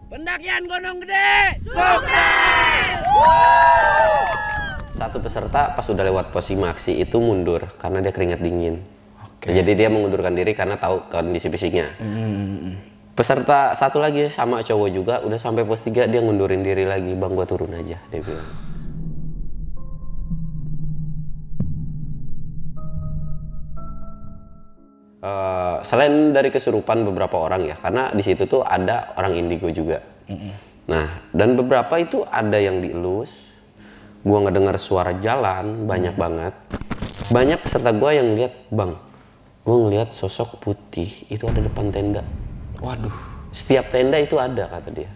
Pendakian Gunung Gede sukses! Satu peserta pas udah lewat pos Simaksi itu mundur karena dia keringat dingin. Oke. Jadi dia mengundurkan diri karena tahu kondisi fisiknya. Peserta satu lagi sama cowok juga udah sampai pos 3 dia ngundurin diri lagi, bang gua turun aja, dia bilang. Selain dari kesurupan beberapa orang ya, karena di situ tuh ada orang indigo juga. Nah, dan beberapa itu ada yang dielus. Gua ngedengar suara jalan banyak banget. Banyak peserta gua yang lihat, bang, gua ngelihat sosok putih itu ada depan tenda. Waduh. Setiap tenda itu ada, kata dia.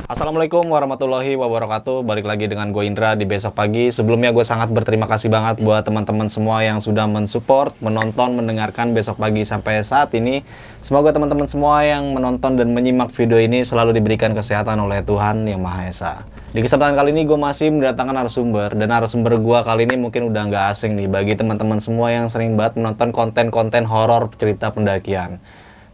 Assalamualaikum warahmatullahi wabarakatuh. Balik lagi dengan gue Indra di Besok Pagi. Sebelumnya gue sangat berterima kasih banget buat teman-teman semua yang sudah mensupport, menonton, mendengarkan Besok Pagi sampai saat ini. Semoga teman-teman semua yang menonton dan menyimak video ini selalu diberikan kesehatan oleh Tuhan Yang Maha Esa. Di kesempatan kali ini gue masih mendatangkan narasumber, dan narasumber gue kali ini mungkin udah nggak asing nih bagi teman-teman semua yang sering banget menonton konten-konten horor cerita pendakian.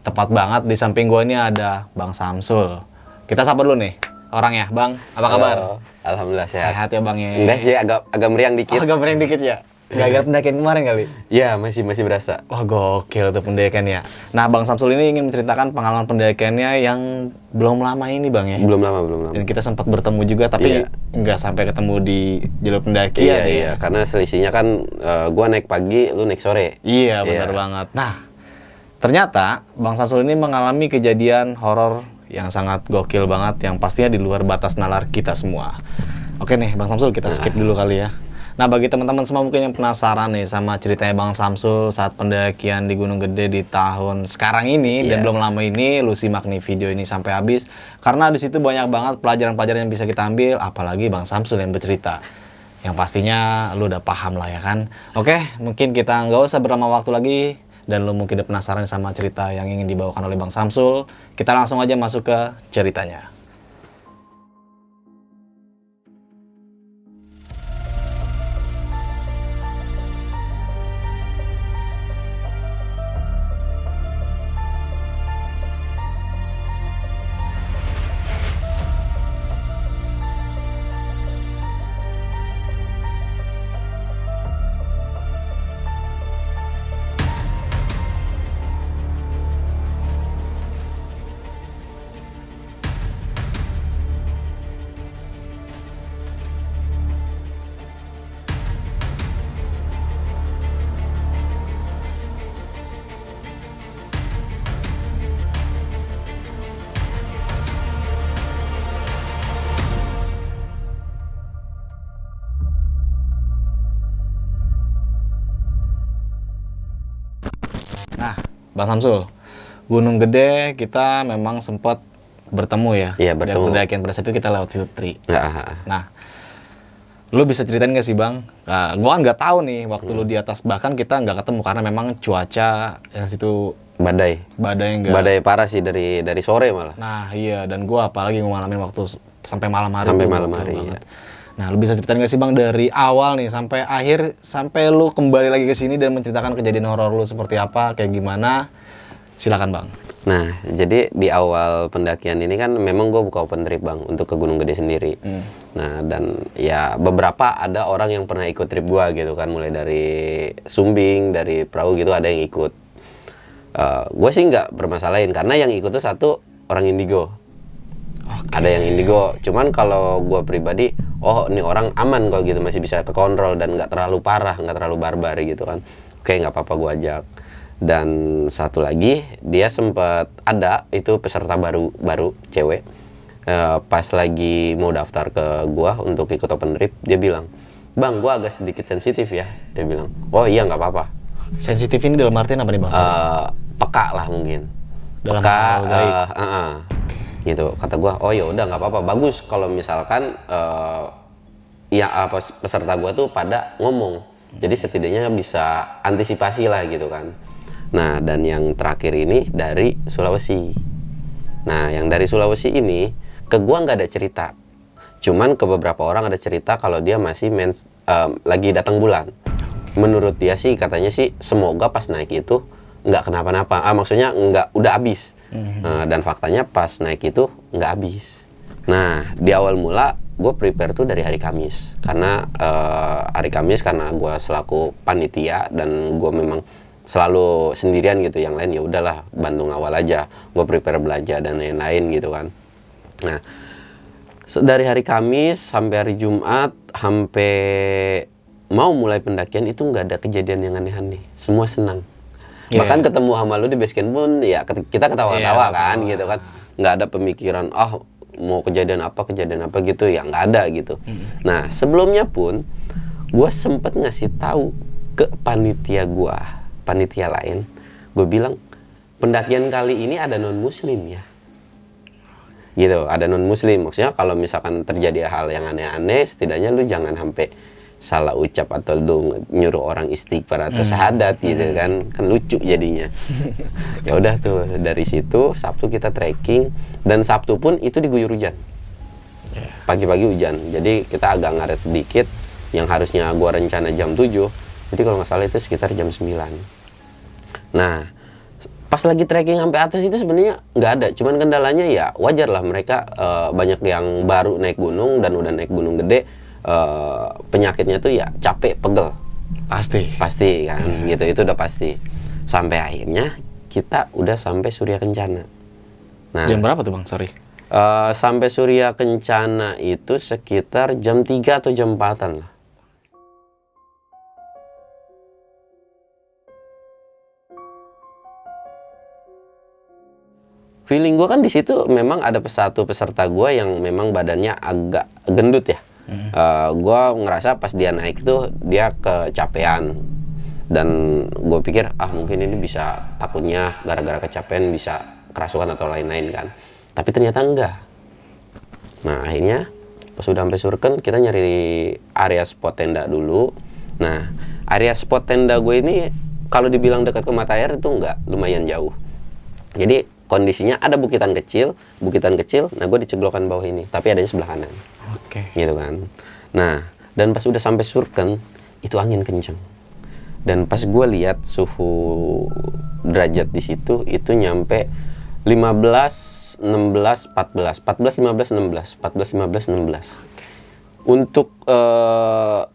Tepat banget, di samping gue ini ada Bang Samsul. Kita sapa dulu nih orangnya, Bang. Apa kabar? Halo. Alhamdulillah sehat. Sehat ya, Bang ya. Enggak sih, agak meriang dikit. Oh, agak meriang dikit ya. Gagal pendakian kemarin kali. Ya, masih berasa. Wah, gokil tuh pendakian ya. Nah, Bang Samsul ini ingin menceritakan pengalaman pendakiannya yang belum lama ini, Bang ya. Belum lama. Dan kita sempat bertemu juga, tapi Iya. nggak sampai ketemu di jalur pendakian Iya, karena selisihnya kan gua naik pagi, lu naik sore. Iya, benar banget. Nah, ternyata Bang Samsul ini mengalami kejadian horor yang sangat gokil banget, yang pastinya di luar batas nalar kita semua. Oke nih, Bang Samsul, kita skip dulu kali ya. Nah, bagi teman-teman semua mungkin yang penasaran nih sama ceritanya Bang Samsul saat pendakian di Gunung Gede di tahun sekarang ini dan belum lama ini, lu simak nih video ini sampai habis, karena di situ banyak banget pelajaran-pelajaran yang bisa kita ambil, apalagi Bang Samsul yang bercerita. Yang pastinya lu udah paham lah ya kan. Oke, mungkin kita nggak usah berlama waktu lagi, dan lo mungkin udah penasaran sama cerita yang ingin dibawakan oleh Bang Samsul. Kita langsung aja masuk ke ceritanya. Nah, Bang Samsul, Gunung Gede kita memang sempat bertemu ya. Iya, bertemu. Dan pendakian pada saat itu kita lewat Filtri. Nah, Nah, lu bisa ceritain nggak sih, Bang? Nah, gua kan nggak tahu nih waktu lu di atas, bahkan kita nggak ketemu karena memang cuaca yang situ badai nggak. Badai parah sih dari sore malah. Nah, iya, dan gua apalagi ngalamin waktu sampai malam hari. Sampai tuh, malam gokil hari, banget. Nah, lu bisa ceritain nggak sih, Bang, dari awal nih sampai akhir, sampai lu kembali lagi ke sini dan menceritakan kejadian horor lu seperti apa, kayak gimana? Silakan, Bang. Nah, jadi di awal pendakian ini kan memang gue buka open trip, Bang, untuk ke Gunung Gede sendiri. Nah, dan ya beberapa ada orang yang pernah ikut trip gue gitu kan, mulai dari Sumbing, dari perahu gitu ada yang ikut. Gue sih nggak bermasalahin karena yang ikut tuh satu orang indigo. Ada yang indigo, cuman kalau gue pribadi, oh ini orang aman kalau gitu, masih bisa kekontrol dan nggak terlalu parah, nggak terlalu barbar gitu kan. Oke, nggak apa-apa gue ajak. Dan satu lagi dia sempat ada itu peserta baru cewek. Pas lagi mau daftar ke gua untuk ikut open trip, dia bilang, "Bang, gua agak sedikit sensitif ya." Dia bilang, "Oh iya, nggak apa-apa." Sensitif ini dalam artian apa nih, Bang? Peka lah mungkin. Dalam Peka, hal gaib. gitu. Kata gua, "Oh ya udah nggak apa-apa. Bagus kalau misalkan peserta gua tuh pada ngomong. Jadi setidaknya bisa antisipasi lah gitu kan." Nah, dan yang terakhir ini dari Sulawesi. Nah, yang dari Sulawesi ini ke gua nggak ada cerita. Cuman ke beberapa orang ada cerita kalau dia masih lagi datang bulan. Menurut dia sih katanya sih semoga pas naik itu nggak kenapa-napa. Maksudnya nggak udah habis. Dan faktanya pas naik itu nggak habis. Nah di awal mula gue prepare tuh dari hari Kamis karena hari Kamis karena gue selaku panitia dan gue memang selalu sendirian gitu, yang lain ya udahlah bantu ngawal aja, gue prepare belanja dan lain-lain gitu kan. Nah dari hari Kamis sampai hari Jumat sampai mau mulai pendakian itu nggak ada kejadian yang aneh-aneh, semua senang. Bahkan ketemu sama lu di base camp pun ya kita ketawa-tawa kan gitu kan, nggak ada pemikiran mau kejadian apa gitu ya, nggak ada gitu. Nah sebelumnya pun gue sempet ngasih tahu ke panitia lain, gue bilang pendakian kali ini ada non muslim ya, gitu, ada non muslim. Maksudnya kalau misalkan terjadi hal yang aneh-aneh, setidaknya lu jangan sampai salah ucap atau lu nyuruh orang istighfar atau syahadat gitu kan lucu jadinya. Ya udah tuh dari situ Sabtu kita trekking dan Sabtu pun itu diguyur hujan. Pagi-pagi hujan. Jadi kita agak ngaret sedikit, yang harusnya gua rencana jam 7. Jadi kalau nggak salah itu sekitar jam 9. Nah, pas lagi trekking sampai atas itu sebenarnya nggak ada, cuman kendalanya ya wajar lah, mereka banyak yang baru naik gunung dan udah naik gunung gede. Penyakitnya tuh ya capek, pegel, pasti kan gitu, itu udah pasti. Sampai akhirnya kita udah sampai Surya Kencana. Nah, jam berapa tuh Bang? Sorry. Sampai Surya Kencana itu sekitar jam 3 atau jam 4-an lah. Feeling gue kan di situ memang ada satu peserta gue yang memang badannya agak gendut ya. Gue ngerasa pas dia naik tuh dia kecapean dan gue pikir mungkin ini bisa, takutnya gara-gara kecapean bisa kerasukan atau lain-lain kan, tapi ternyata enggak. Nah akhirnya pas udah sampai Surken kita nyari area spot tenda dulu. Nah area spot tenda gue ini kalau dibilang dekat ke mata air itu enggak, lumayan jauh. Jadi kondisinya ada bukitan kecil. Nah gue diceglokan bawah ini, tapi adanya sebelah kanan. Gitu kan. Nah, dan pas udah sampai Surken itu angin kencang. Dan pas gue lihat suhu derajat di situ itu nyampe 15, 16, 14, 15, 16. Untuk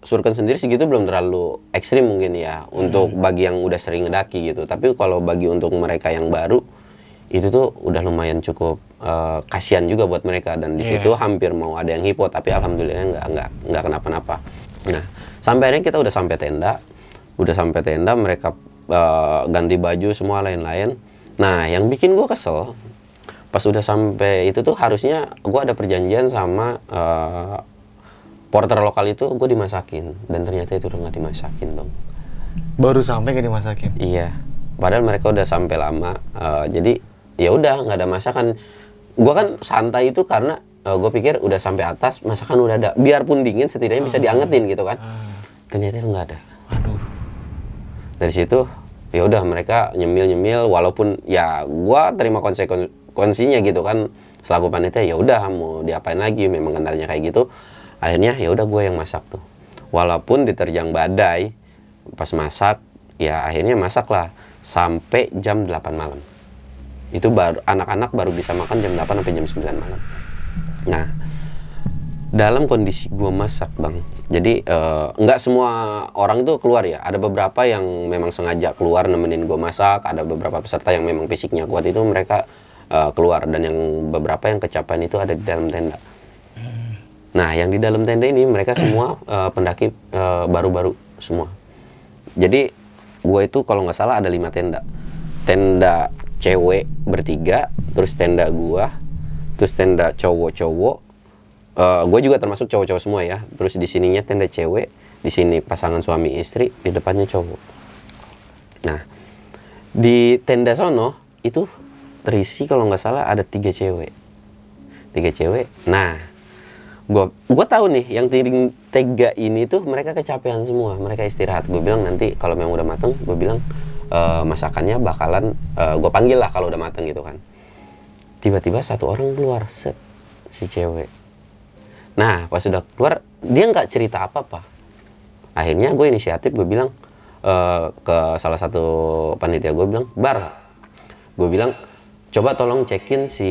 Surken sendiri segitu belum terlalu ekstrim mungkin ya, untuk bagi yang udah sering ngedaki gitu. Tapi kalau bagi untuk mereka yang baru itu tuh udah lumayan cukup kasihan juga buat mereka, dan di situ hampir mau ada yang hipo, tapi alhamdulillah nggak kenapa-napa. Nah sampai akhirnya kita udah sampai tenda, mereka ganti baju semua lain-lain. Nah yang bikin gue kesel pas udah sampai itu tuh harusnya gue ada perjanjian sama porter lokal itu, gue dimasakin, dan ternyata itu udah nggak dimasakin dong. Baru sampai nggak dimasakin? Iya, padahal mereka udah sampai lama. Jadi ya udah nggak ada masakan. Gue kan santai itu karena gue pikir udah sampai atas masakan udah ada, biarpun dingin setidaknya bisa diangetin gitu kan. Ternyata itu nggak ada. Aduh. Dari situ ya udah mereka nyemil walaupun ya gue terima konsekuensinya gitu kan selaku panitia. Ya udah mau diapain lagi, memang kendalanya kayak gitu. Akhirnya ya udah gue yang masak tuh, walaupun diterjang badai. Pas masak ya akhirnya masak lah sampai jam 8 malam. Itu baru anak-anak baru bisa makan jam 8 sampai jam 9 malam. Nah, dalam kondisi gue masak Bang, jadi nggak semua orang tuh keluar ya. Ada beberapa yang memang sengaja keluar nemenin gue masak. Ada beberapa peserta yang memang fisiknya kuat, itu mereka keluar. Dan yang beberapa yang kecapean itu ada di dalam tenda. Nah, yang di dalam tenda ini mereka semua pendaki baru-baru semua. Jadi gue itu kalau nggak salah ada 5 tenda. Tenda cewek bertiga, terus tenda gua, terus tenda cowok-cowok. Gue juga termasuk cowok-cowok semua ya. Terus di sininya tenda cewek, di sini pasangan suami istri, di depannya cowok. Nah, di tenda sono itu terisi kalau nggak salah ada 3 cewek. Nah, gue tahu nih yang tiga ini tuh mereka kecapean semua, mereka istirahat. Gue bilang nanti kalau memang udah mateng, gue bilang masakannya bakalan gue panggil lah kalau udah mateng gitu kan. Tiba-tiba satu orang keluar, si cewek. Nah pas sudah keluar dia nggak cerita apa-apa. Akhirnya gue inisiatif, gue bilang ke salah satu panitia, gue bilang, gue bilang coba tolong cekin si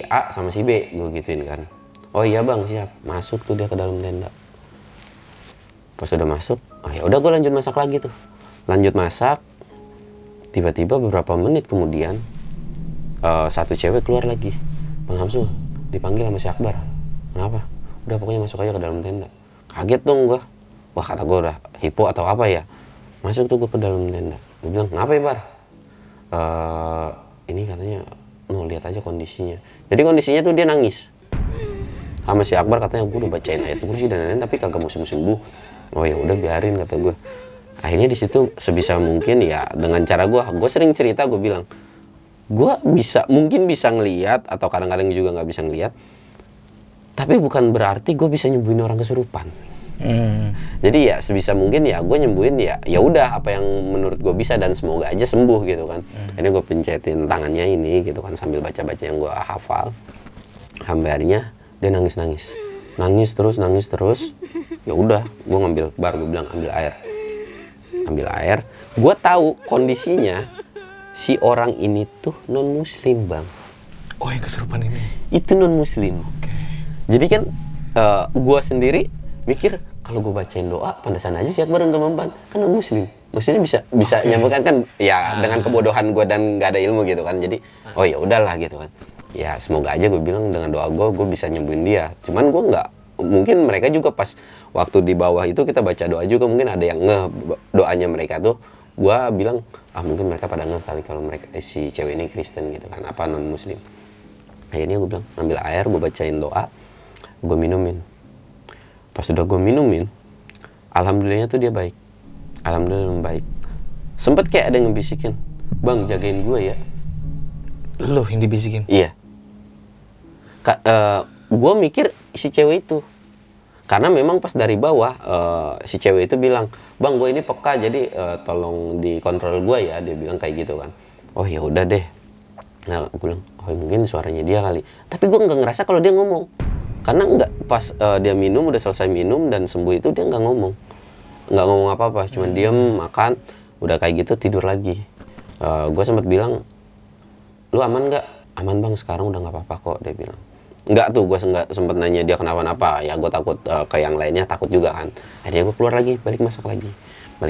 A sama si B, gue gituin kan. Oh iya bang, siap. Masuk tuh dia ke dalam tenda. Pas udah masuk, oh ya udah gue lanjut masak lagi tuh. Lanjut masak, tiba-tiba beberapa menit kemudian satu cewek keluar lagi. Bang Samsul dipanggil sama si Akbar. Kenapa? Udah pokoknya masuk aja ke dalam tenda. Kaget dong gue. Wah kata gue udah hipo atau apa ya. Masuk tuh gue ke dalam tenda. Gue bilang, ngapa ya Bar? Ini katanya, lihat aja kondisinya. Jadi kondisinya tuh dia nangis. Sama si Akbar katanya, gue udah bacain ayat kursi dan lain-lain tapi kagak mau sembuh. Oh ya udah biarin kata gue. Akhirnya di situ sebisa mungkin ya dengan cara gue sering cerita, gue bilang, gue mungkin bisa ngelihat atau kadang-kadang juga nggak bisa ngelihat. Tapi bukan berarti gue bisa nyembuhin orang kesurupan. Jadi ya sebisa mungkin ya gue nyembuhin ya udah apa yang menurut gue bisa dan semoga aja sembuh gitu kan. Ini gue pencetin tangannya ini gitu kan sambil baca-baca yang gue hafal. Sampai akhirnya dia nangis terus. Ya udah gue ngambil gue bilang ambil air. Gue tahu kondisinya si orang ini tuh non muslim bang. Oh yang kesurupan ini? Itu non muslim. Jadi kan gue sendiri mikir kalau gue bacain doa pantesan aja si Akbar dan teman-teman kan non muslim, maksudnya bisa nyambungkan kan ya dengan kebodohan gue dan nggak ada ilmu gitu kan. Jadi oh ya udahlah gitu kan, ya semoga aja gue bilang dengan doa gue bisa nyembuhin dia. Cuman gue nggak, mungkin mereka juga pas waktu di bawah itu kita baca doa juga mungkin ada yang doanya mereka tuh, gue bilang mungkin mereka pada kali kalau mereka si cewek ini Kristen gitu kan, apa non muslim. Akhirnya gue bilang ambil air, gue bacain doa, gue minumin. Pas udah gue minumin, alhamdulillahnya tuh dia baik. Alhamdulillah baik. Sempet kayak ada yang ngebisikin, bang jagain gue ya. Lo yang dibisikin? Iya. Gue mikir si cewek itu, karena memang pas dari bawah si cewek itu bilang, bang gue ini peka jadi tolong dikontrol gue ya. Dia bilang kayak gitu kan. Oh ya udah deh. Nah gue bilang, oh mungkin suaranya dia kali. Tapi gue nggak ngerasa kalau dia ngomong. Karena pas dia minum, udah selesai minum dan sembuh itu dia nggak ngomong apa-apa, cuma diam makan, udah kayak gitu tidur lagi. Gue sempat bilang, lu aman nggak? Aman bang, sekarang udah nggak apa-apa kok, dia bilang. Nggak tuh, gue sempet nanya dia kenapa-napa, ya gue takut ke yang lainnya takut juga kan. Akhirnya gue keluar lagi, balik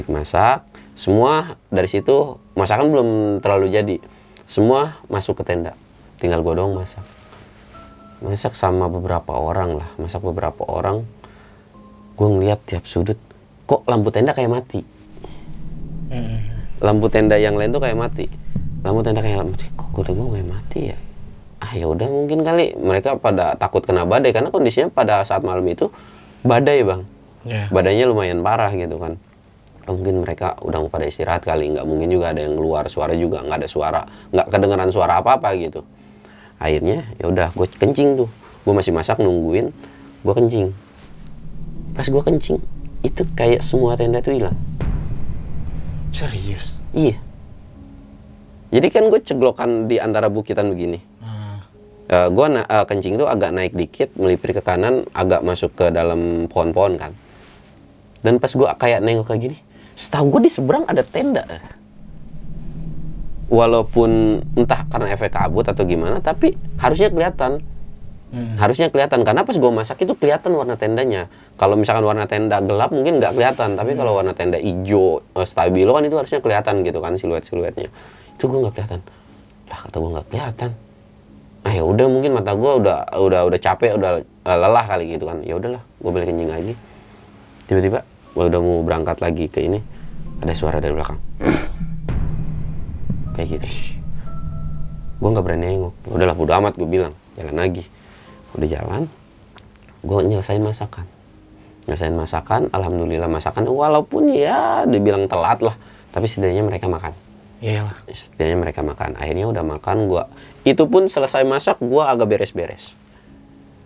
masak, semua dari situ masakan belum terlalu jadi, semua masuk ke tenda, tinggal gue doang masak sama beberapa orang lah, gue ngeliat tiap sudut, kok lampu tenda kayak mati. Lampu tenda yang lain tuh kayak mati, kok gue kayak mati ya. Ya udah mungkin kali mereka pada takut kena badai, karena kondisinya pada saat malam itu badai bang, badainya lumayan parah gitu kan. Mungkin mereka udah mau pada istirahat kali, nggak mungkin juga ada yang keluar suara juga, nggak ada suara, nggak kedengeran suara apa-apa gitu. Akhirnya ya udah gue kencing tuh, gue masih masak nungguin, gue kencing. Pas gue kencing itu kayak semua tenda tuh hilang. Serius? Iya. Jadi kan gue ceglokan di antara bukitan begini. Gue kencing tuh agak naik dikit, melipir ke kanan, agak masuk ke dalam pohon-pohon kan. Dan pas gue kayak nengok kayak gini, setahu gue di seberang ada tenda. Walaupun entah karena efek kabut atau gimana, tapi harusnya kelihatan. Karena pas gue masak itu kelihatan warna tendanya. Kalau misalkan warna tenda gelap mungkin nggak kelihatan, tapi kalau warna tenda hijau stabilo kan itu harusnya kelihatan gitu kan, siluetnya. Itu gue nggak kelihatan. Lah kata gue nggak kelihatan. Ya udah mungkin mata gue udah capek, udah lelah kali gitu kan. Ya udahlah, gue balik kencing lagi. Tiba-tiba gue udah mau berangkat lagi ke ini, ada suara dari belakang. Kayak gitu. Gue nggak berani nengok. Udahlah bodo amat, gue bilang jalan lagi. Udah jalan, gue nyelesain masakan. Alhamdulillah masakan walaupun ya dibilang telat lah, tapi setidaknya mereka makan. Iyalah. Setidaknya mereka makan. Akhirnya udah makan, gue itu pun selesai masak gue agak beres-beres.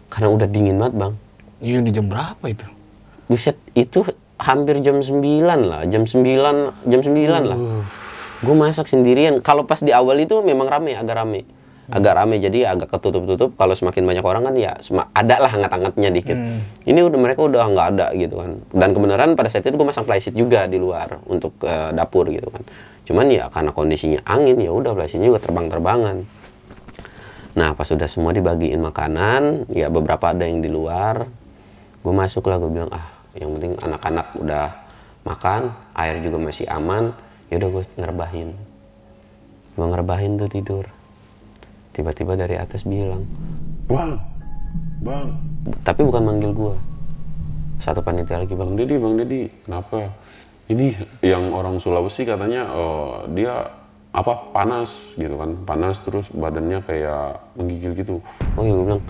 Karena udah dingin banget bang. Iya, di jam berapa itu? Buset, itu hampir jam 9 lah, jam 9 lah. Gue masak sendirian. Kalau pas di awal itu memang agak rame. agak rame, jadi agak ketutup-tutup. Kalau semakin banyak orang kan ya ada lah hangat-hangatnya dikit. Ini mereka udah nggak ada gitu kan. Dan kebenaran pada saat itu gue masang flysheet juga di luar untuk dapur gitu kan. Cuman ya karena kondisinya angin, ya udah flysheetnya juga terbang-terbangan. Nah pas sudah semua dibagiin makanan, ya beberapa ada yang di luar. Gue masuk lah, gue bilang yang penting anak-anak udah makan, air juga masih aman. Ya udah gue ngerebahin. Gue ngerebahin tuh tidur. Tiba-tiba dari atas bilang, Bang. tapi bukan manggil gua. Satu panitia lagi, Bang Dedi, kenapa? Ini yang orang Sulawesi katanya dia panas gitu kan, panas terus badannya kayak menggigil gitu. Oh iya, gue bilang,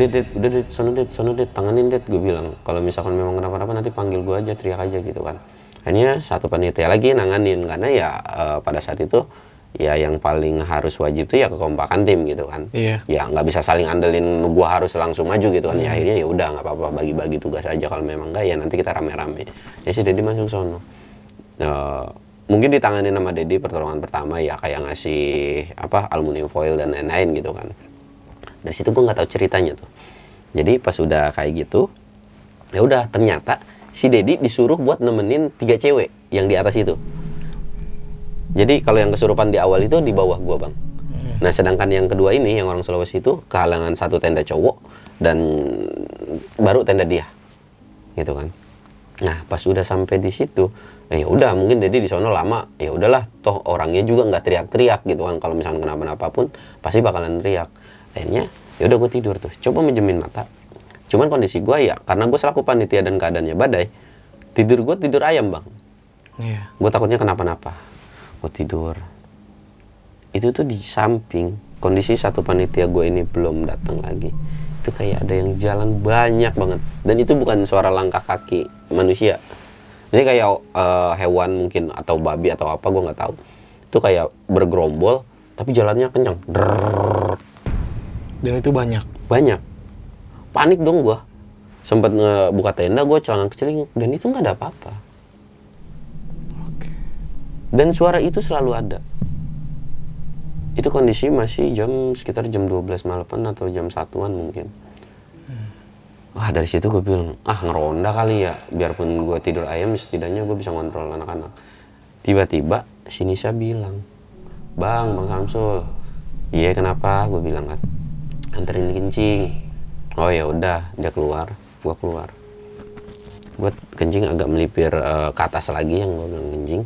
udah sono det, tanganin det, gue bilang. Kalau misalkan memang kenapa-napa nanti panggil gua aja, teriak aja gitu kan. Akhirnya satu panitia lagi nanganin, karena ya pada saat itu ya yang paling harus wajib tuh ya kekompakan tim gitu kan. Iya. Ya nggak bisa saling andelin gua harus langsung maju gitu kan. Ya akhirnya ya udah nggak apa-apa, bagi-bagi tugas aja. Kalau memang nggak ya nanti kita rame-rame. Ya si Dedi masuk sono. Mungkin ditangani sama Dedi pertolongan pertama ya kayak ngasih aluminium foil dan lain-lain gitu kan. Dari situ gua nggak tahu ceritanya tuh. Jadi pas udah kayak gitu, ya udah ternyata si Dedi disuruh buat nemenin 3 cewek yang di atas itu. Jadi kalau yang kesurupan di awal itu di bawah gua, Bang. Nah, sedangkan yang kedua ini yang orang Sulawesi itu kehalangan satu tenda cowok dan baru tenda dia. Gitu kan. Nah, pas udah sampai di situ, ya udah mungkin Dedi di sono lama. Ya udahlah, toh orangnya juga nggak teriak-teriak gitu kan. Kalau misalnya kenapa-napa pun pasti bakalan teriak. Akhirnya ya udah gue tidur tuh. Coba menjemin mata. Cuman kondisi gua ya karena gue selaku panitia dan keadaannya badai, tidur gue tidur ayam, Bang. Iya. Gue takutnya kenapa-napa. Gue tidur. Itu tuh di samping kondisi satu panitia gue ini belum datang lagi. Itu kayak ada yang jalan banyak banget. Dan itu bukan suara langkah kaki manusia. Ini kayak hewan mungkin atau babi atau apa gue nggak tahu. Itu kayak bergerombol tapi jalannya kencang. Drrrr. Dan itu banyak. Banyak. Panik dong gue. Sempat ngebuka tenda, gue celana kecil dan itu nggak ada apa-apa. Dan suara itu selalu ada. Itu kondisi masih sekitar jam 12 malaman atau jam 1-an mungkin. Wah dari situ gue bilang, ngeronda kali ya. Biarpun gue tidur ayam, setidaknya gue bisa ngontrol anak-anak. Tiba-tiba si Nisa bilang, Bang Samsul. Iya kenapa? Gue bilang kan, anterin kencing. Oh ya udah, dia keluar, gue keluar. Gue kencing agak melipir ke atas lagi yang gue bilang kencing.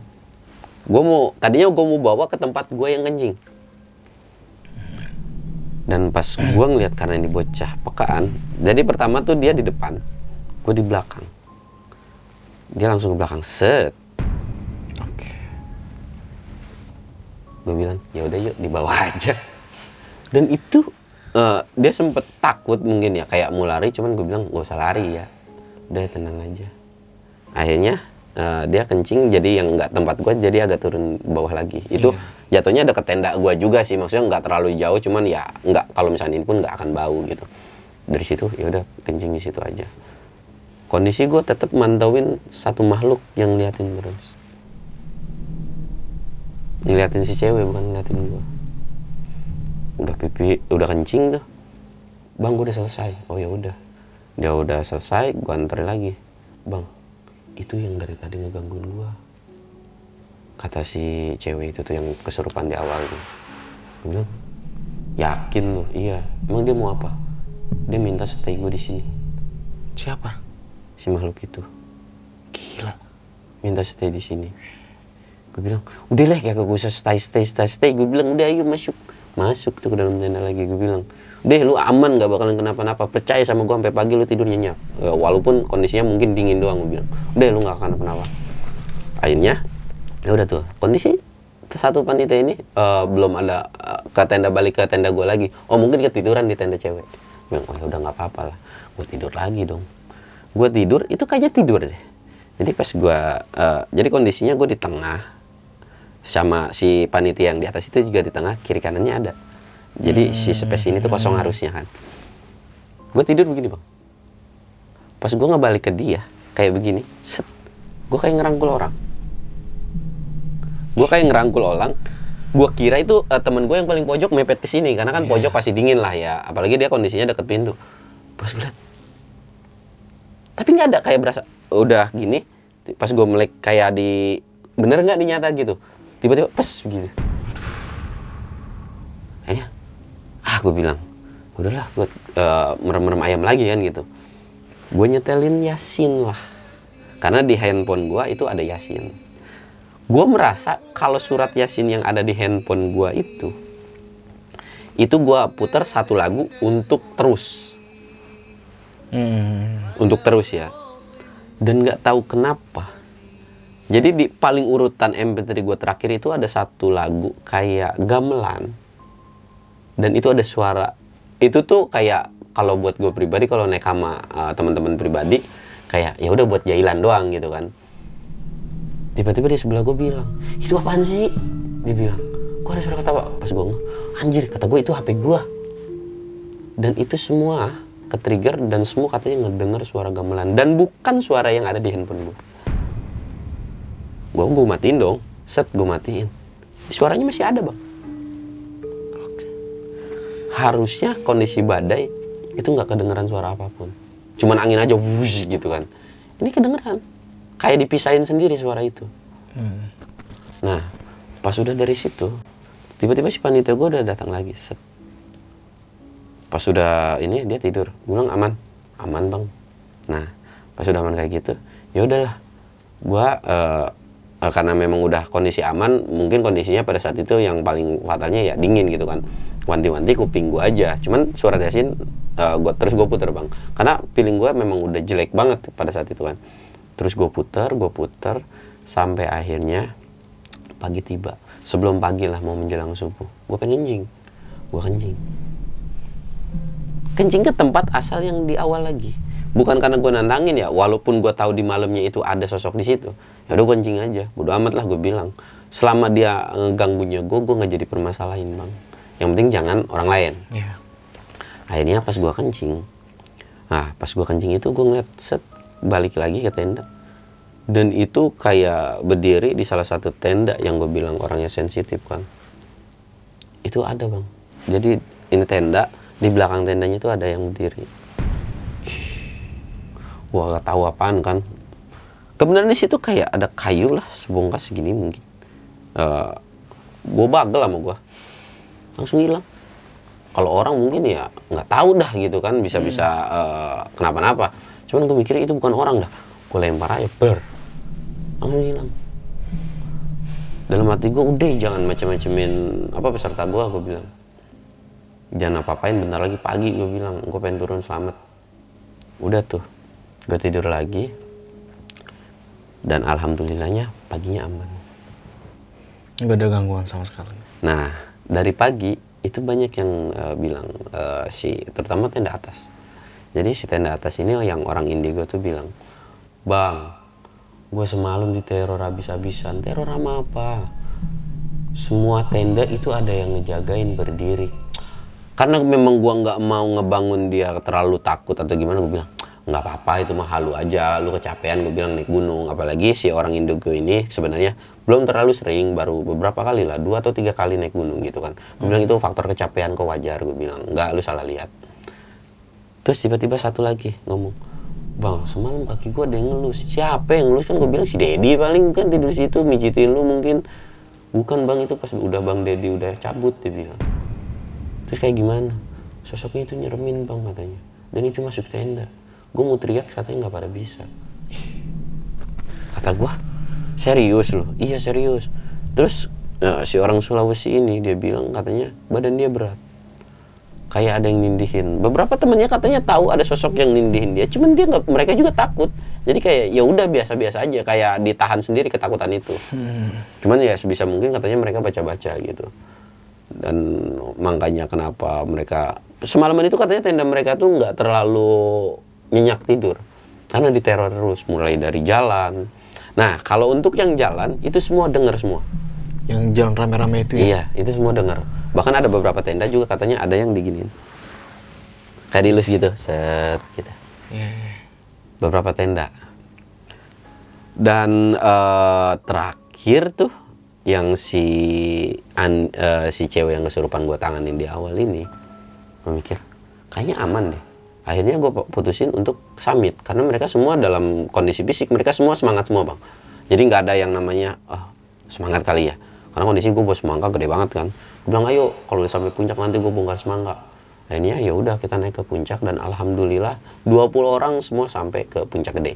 Tadinya gue mau bawa ke tempat gue yang kencing. Dan pas gue ngeliat karena ini bocah pekaan, jadi pertama tuh dia di depan, gue di belakang. Dia langsung ke belakang, set. Oke. Gue bilang, ya udah yuk dibawa aja. Dan itu dia sempet takut mungkin ya, kayak mau lari, cuman gue bilang gak usah lari ya, udah tenang aja. Akhirnya dia kencing, jadi yang nggak tempat gue jadi agak turun bawah lagi. Itu jatuhnya deket tenda gue juga sih, maksudnya nggak terlalu jauh, cuman ya nggak, kalau misalnya ini pun nggak akan bau gitu. Dari situ ya udah kencing di situ aja. Kondisi gue tetap mantauin satu makhluk yang ngeliatin terus, ngeliatin si cewek bukan ngeliatin gue. Udah pipi, udah kencing tuh, Bang gue udah selesai. Oh ya udah, dia udah selesai, gue anterin lagi. Bang, itu yang dari tadi ngegangguin gua, kata si cewek itu tuh yang kesurupan di awal tuh. Gua bilang, yakin lu? Iya. Emang dia mau apa? Dia minta stay gua di sini. Siapa? Si makhluk itu. Gila. Minta stay di sini. Gua bilang, udah lah ya, gak usah stay. Gua bilang, udah ayo masuk tuh ke dalam tenda lagi. Gua bilang, udah lu aman, gak bakalan kenapa-napa, percaya sama gua, sampai pagi lu tidur nyenyak. Walaupun kondisinya mungkin dingin doang, gua bilang udah lu gak akan kenapa-napa. Akhirnya ya udah tuh kondisi satu panitia ini belum ada ke tenda, balik ke tenda gua lagi. Oh mungkin ketiduran di tenda cewek. Bilang, oh ya udah nggak apa-apa lah, gua tidur lagi dong. Gua tidur itu kayaknya tidur deh. Jadi pas gua jadi kondisinya gua di tengah sama si panitia yang di atas itu juga di tengah, kiri kanannya ada. Jadi si space ini tuh kosong harusnya kan. Gue tidur begini Bang. Pas gue ngebalik ke dia kayak begini, set. Gue kayak ngerangkul orang. Gua kira itu temen gue yang paling pojok mepet ke sini karena kan pojok pasti dingin lah ya, apalagi dia kondisinya deket pintu. Pas gue liat, tapi nggak ada kayak berasa udah gini. Pas gue melek kayak di bener nggak dinyata gitu, tiba-tiba pes gitu. Akhirnya, gue bilang, udahlah gue merem-merem ayam lagi kan gitu. Gue nyetelin Yasin lah, karena di handphone gue itu ada Yasin. Gue merasa kalau surat Yasin yang ada di handphone gue itu gue putar satu lagu untuk terus. Untuk terus ya. Dan nggak tahu kenapa. Jadi di paling urutan MP3 gue terakhir itu ada satu lagu kayak gamelan. Dan itu ada suara. Itu tuh kayak kalau buat gue pribadi, kalau naik sama teman-teman pribadi, kayak ya udah buat jailan doang gitu kan. Tiba-tiba di sebelah gue bilang, itu apaan sih? Dia bilang, kok ada suara ketawa? Pas gue anjir, kata gue itu HP gue. Dan itu semua ke-trigger dan semua katanya ngedenger suara gamelan. Dan bukan suara yang ada di handphone gue. Gue matiin dong, set gue matiin. Suaranya masih ada bang. Harusnya kondisi badai itu nggak kedengeran suara apapun. Cuman angin aja wush gitu kan. Ini kedengeran. Kayak dipisahin sendiri suara itu. Nah, pas udah dari situ, tiba-tiba si panitia gue udah datang lagi. Set. Pas udah ini dia tidur, gue bilang aman bang. Nah, pas udah aman kayak gitu, ya udahlah. Gue karena memang udah kondisi aman, mungkin kondisinya pada saat itu yang paling fatalnya ya dingin gitu kan. Wanti-wanti kuping gue aja. Cuman suara Yasin terus gue puter bang. Karena feeling gue memang udah jelek banget pada saat itu kan. Terus gue puter sampai akhirnya pagi tiba. Sebelum pagi lah mau menjelang subuh, gue pengen kencing. Gue kencing ke tempat asal yang di awal lagi. Bukan karena gue nantangin ya, walaupun gue tahu di malamnya itu ada sosok di situ. Ya udah gue kencing aja, bodo amat lah gue bilang. Selama dia ngeganggunya gue nggak jadi permasalahin bang. Yang penting jangan orang lain. Yeah. Akhirnya pas gue kencing, itu gue ngeliat set balik lagi ke tenda. Dan itu kayak berdiri di salah satu tenda yang gue bilang orangnya sensitif kan. Itu ada bang. Jadi ini tenda, di belakang tendanya itu ada yang berdiri. Wah gak tahu apaan kan. Kebenaran di situ kayak ada kayu lah sebongkah segini mungkin. Gue bagel sama gue. Langsung hilang. Kalau orang mungkin ya nggak tahu dah gitu kan, bisa-bisa kenapa-napa. Cuman gue mikir itu bukan orang dah. Gue lempar aja, langsung hilang. Dalam hati gue, udah jangan macam-macamin peserta gue bilang. Jangan apa-apain, bentar lagi pagi gue bilang. Gue pengen turun selamat. Udah tuh, gue tidur lagi. Dan alhamdulillahnya paginya aman. Nggak ada gangguan sama sekali. Nah, dari pagi itu banyak yang bilang terutama tenda atas. Jadi si tenda atas ini yang orang Indigo tuh bilang, bang, gue semalam diteror habis-habisan. Teror sama apa? Semua tenda itu ada yang ngejagain berdiri. Karena memang gue nggak mau ngebangun dia terlalu takut atau gimana, gue bilang nggak apa-apa, itu mah halu aja, lu kecapean, gue bilang naik gunung. Apalagi si orang Indigo ini sebenarnya belum terlalu sering, baru beberapa kali lah, 2 atau 3 kali naik gunung gitu kan. Gue bilang itu faktor kecapean kok, wajar. Gue bilang nggak, lu salah lihat. Terus tiba-tiba satu lagi ngomong, bang, semalam kaki gue ada yang ngelus. Siapa yang ngelus? Kan gue bilang si Dedi paling kan tidur situ mijitin lu mungkin. Bukan bang, itu pas udah bang Dedi udah cabut, dia bilang. Terus kayak gimana? Sosoknya itu nyeremin bang katanya. Dan itu masuk tenda. Gue mau teriak katanya nggak pada bisa. Kata gue, serius loh? Iya serius. Terus si orang Sulawesi ini dia bilang katanya badan dia berat. Kayak ada yang nindihin. Beberapa temennya katanya tahu ada sosok yang nindihin dia, cuman dia nggak, mereka juga takut. Jadi kayak ya udah biasa-biasa aja, kayak ditahan sendiri ketakutan itu. Cuman ya sebisa mungkin katanya mereka baca-baca gitu. Dan makanya kenapa mereka semalaman itu katanya tenda mereka tuh nggak terlalu nyenyak tidur karena diteror terus mulai dari jalan. Nah kalau untuk yang jalan itu semua dengar semua. Yang jalan rame-rame itu ya? Iya, itu semua dengar. Bahkan ada beberapa tenda juga katanya ada yang diginiin. Kayak dilus gitu, set gitu. Yeah. Beberapa tenda. Dan terakhir tuh yang si cewek yang kesurupan gue tanganin di awal ini, gue mikir kayaknya aman deh. Akhirnya gue putusin untuk summit karena mereka semua dalam kondisi fisik, mereka semua semangat semua bang. Jadi nggak ada yang namanya semangat kali ya, karena kondisi gue bawa semangka gede banget kan. Gue bilang ayo kalau udah sampai puncak nanti gue bongkar semangka. Akhirnya ya udah kita naik ke puncak dan alhamdulillah 20 orang semua sampai ke puncak gede.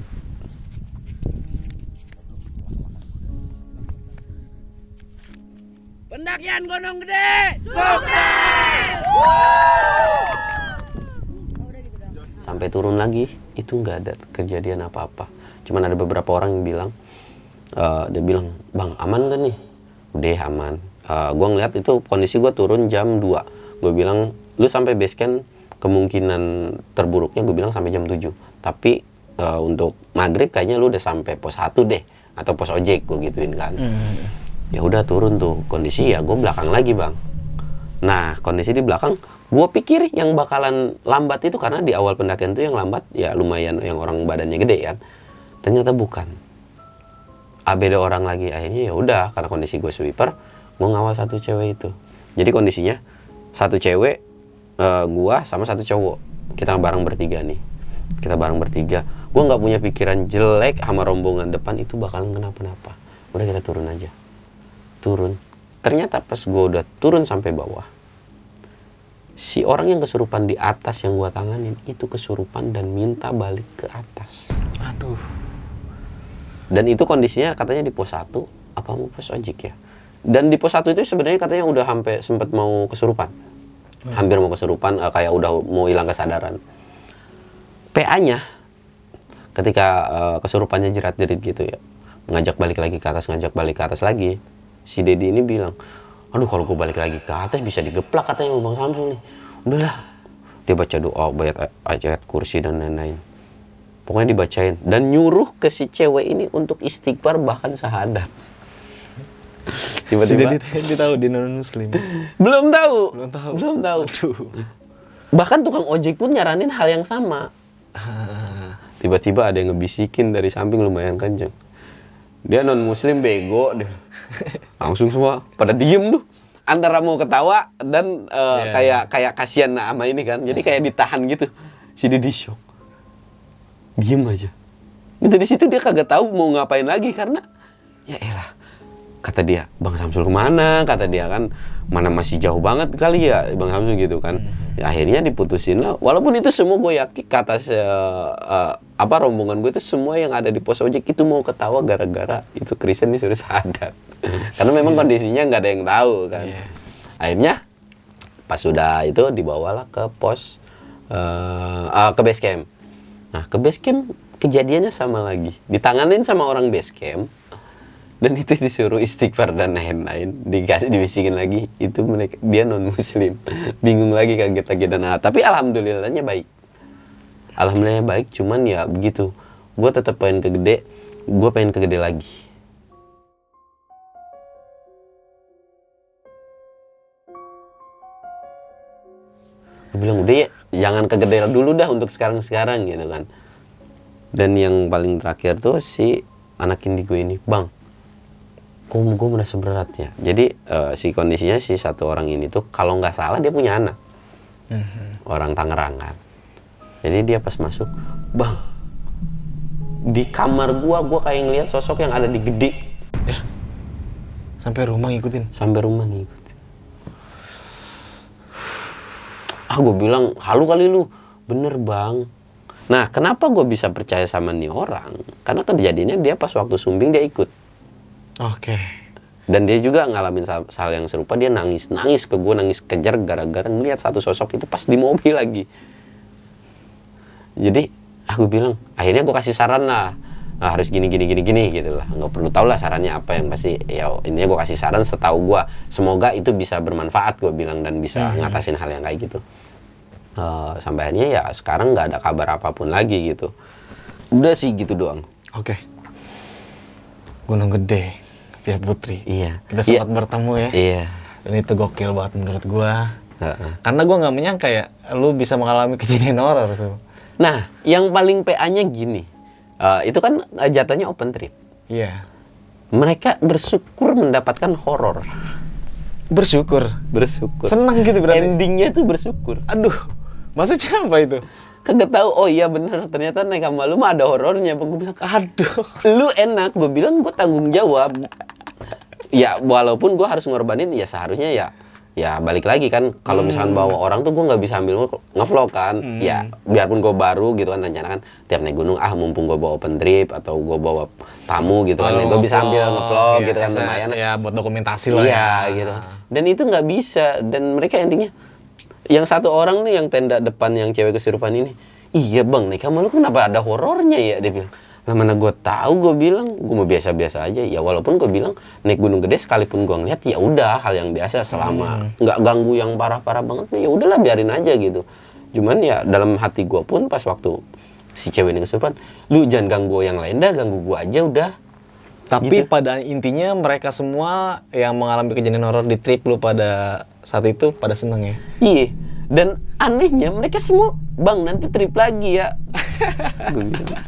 Pendakian Gunung Gede sukses. Sampai turun lagi itu nggak ada kejadian apa-apa. Cuman ada beberapa orang yang bilang, dia bilang, bang aman gak nih? Udah aman. Gue ngeliat itu kondisi gue turun jam 2. Gue bilang, lu sampai base camp kemungkinan terburuknya gue bilang sampai jam 7. Tapi untuk maghrib kayaknya lu udah sampai pos 1 deh. Atau pos ojek gue gituin kan. Ya udah turun tuh kondisi ya gue belakang lagi bang. Nah kondisi di belakang gue pikir yang bakalan lambat itu karena di awal pendakian tuh yang lambat ya lumayan yang orang badannya gede kan. Ternyata bukan. Beda orang lagi. Akhirnya ya udah karena kondisi gue sweeper, gue ngawal satu cewek itu. Jadi kondisinya satu cewek, gue sama satu cowok. Kita bareng bertiga nih. Kita bareng bertiga. Gue nggak punya pikiran jelek sama rombongan depan itu bakalan kenapa-napa. Udah kita turun aja. Turun. Ternyata pas gue udah turun sampai bawah, si orang yang kesurupan di atas yang gue tanganin itu kesurupan dan minta balik ke atas. Aduh. Dan itu kondisinya katanya di pos 1 apa mau pos ojek ya. Dan di pos 1 itu sebenarnya katanya udah sampai sempat mau kesurupan. Hampir mau kesurupan, kayak udah mau hilang kesadaran. PA-nya ketika kesurupannya jerat-jerit gitu ya, ngajak balik lagi ke atas lagi. Si Dedi ini bilang, aduh kalau gue balik lagi ke atas bisa digeplak katanya sama Bang Samsul nih. Udahlah. Dia baca doa, ayat kursi dan lain-lain. Pokoknya dibacain. Dan nyuruh ke si cewek ini untuk istighfar bahkan syahadat. Tiba-tiba. Si Dedi tahu di non-muslim. Belum tahu. Aduh. Bahkan tukang ojek pun nyaranin hal yang sama. Tiba-tiba ada yang ngebisikin dari samping lumayan kenceng. Dia non-muslim bego deh. Langsung semua pada diem tuh. Antara mau ketawa dan kayak kasihan sama ini kan. Jadi kayak ditahan gitu. Si Dedi shock. Diem aja. Dari situ dia kagak tahu mau ngapain lagi karena ya elah. Kata dia, Bang Samsul kemana? Kata dia kan, mana masih jauh banget kali ya Bang Samsul gitu kan. Ya, akhirnya diputusin lah. Walaupun itu semua gue yakin kata rombongan gue itu semua yang ada di pos ojek itu mau ketawa gara-gara itu Kristen disuruh sadar. Karena memang kondisinya nggak ada yang tahu kan. Akhirnya pas sudah itu dibawalah ke pos ke base camp. Nah ke base camp kejadiannya sama lagi. Ditanganin sama orang base camp. Dan itu disuruh istighfar dan lain-lain, dibisikin lagi, itu mereka dia non muslim, bingung lagi kaget lagi dan tapi alhamdulillahnya baik, cuman ya begitu, gue tetap pengen ke gede lagi. Gue bilang udah ya, jangan ke gede dulu dah untuk sekarang gitu kan. Dan yang paling terakhir tuh si anak indigo ini, bang. Gue merasa berat ya. Jadi si kondisinya si satu orang ini tuh kalau nggak salah dia punya anak, orang Tangerang kan. Jadi dia pas masuk, bang, di kamar gua kayak ngeliat sosok yang ada di gede. Ya. Sampai rumah ngikutin. Gue bilang halu kali lu, bener bang. Nah kenapa gue bisa percaya sama nih orang? Karena kejadiannya dia pas waktu sumbing dia ikut. Oke. Dan dia juga ngalamin hal yang serupa, dia nangis ke gue, nangis kejar gara-gara ngeliat satu sosok itu pas di mobil lagi. Jadi aku bilang, akhirnya gue kasih saran lah, nah, harus gini gitu lah, nggak perlu tahu lah sarannya apa, yang pasti ya intinya gue kasih saran setahu gue, semoga itu bisa bermanfaat gue bilang dan bisa ngatasin hal yang kayak gitu. Sampai akhirnya ya sekarang nggak ada kabar apapun lagi gitu. Udah sih gitu doang. Oke. Gunung Gede. Via Putri. Iya. Kita sempat bertemu ya. Iya. Dan itu gokil banget menurut gua. Karena gua nggak menyangka ya, lu bisa mengalami kejadian horor tuh. Nah, yang paling PA-nya gini, itu kan jatuhnya open trip. Iya. mereka bersyukur mendapatkan horor. Bersyukur. Senang gitu berarti. Endingnya tuh bersyukur. Aduh, maksudnya apa itu? Kagak tahu. Oh iya bener, ternyata naik sama lu mah ada horornya. Gue bilang, Aduh. lu enak. Gue bilang gue tanggung jawab. Ya walaupun gue harus ngorbanin, ya seharusnya ya balik lagi kan. Kalau misalkan bawa orang tuh gue nggak bisa ambil ngevlog kan. Ya biarpun gue baru gitu kan, rencana kan tiap naik gunung mumpung gue bawa open trip atau gue bawa tamu gitu kan, gue bisa ambil ngevlog gitu kan, lumayan. Ya buat dokumentasi lah iya gitu. Dan itu nggak bisa. Dan mereka endingnya, yang satu orang nih yang tenda depan yang cewek kesurupan ini, iya bang nih kamu lu kenapa ada horornya ya, dia bilang. Lah mana gue tahu, gue bilang gue mau biasa-biasa aja. Ya walaupun gue bilang naik gunung gede sekalipun gue ngeliat ya udah hal yang biasa, selama nggak ganggu yang parah-parah banget ya udahlah biarin aja gitu. Cuman ya dalam hati gue pun pas waktu si cewek ini kesurupan, lu jangan ganggu yang lain dah, ganggu gue aja udah. Tapi gitu. pada intinya mereka semua yang mengalami kejadian horor di trip lu pada saat itu pada seneng ya? Iya. Dan anehnya mereka semua, bang nanti trip lagi ya. Gue bilang.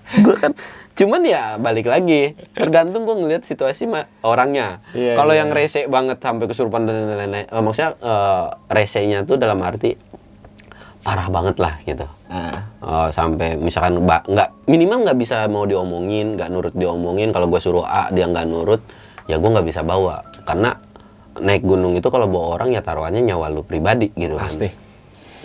Gue kan, cuman ya balik lagi, tergantung gue ngeliat situasi orangnya. Iya, Kalau iya. yang rese banget sampai kesurupan dan lain-lain, maksudnya resenya tuh dalam arti parah banget lah gitu. Sampai misalkan nggak minimal nggak bisa mau diomongin, nggak nurut diomongin. Kalau gue suruh A dia nggak nurut, ya gue nggak bisa bawa. Karena naik gunung itu kalau bawa orang ya taruhannya nyawa lu pribadi gitu kan. Pasti.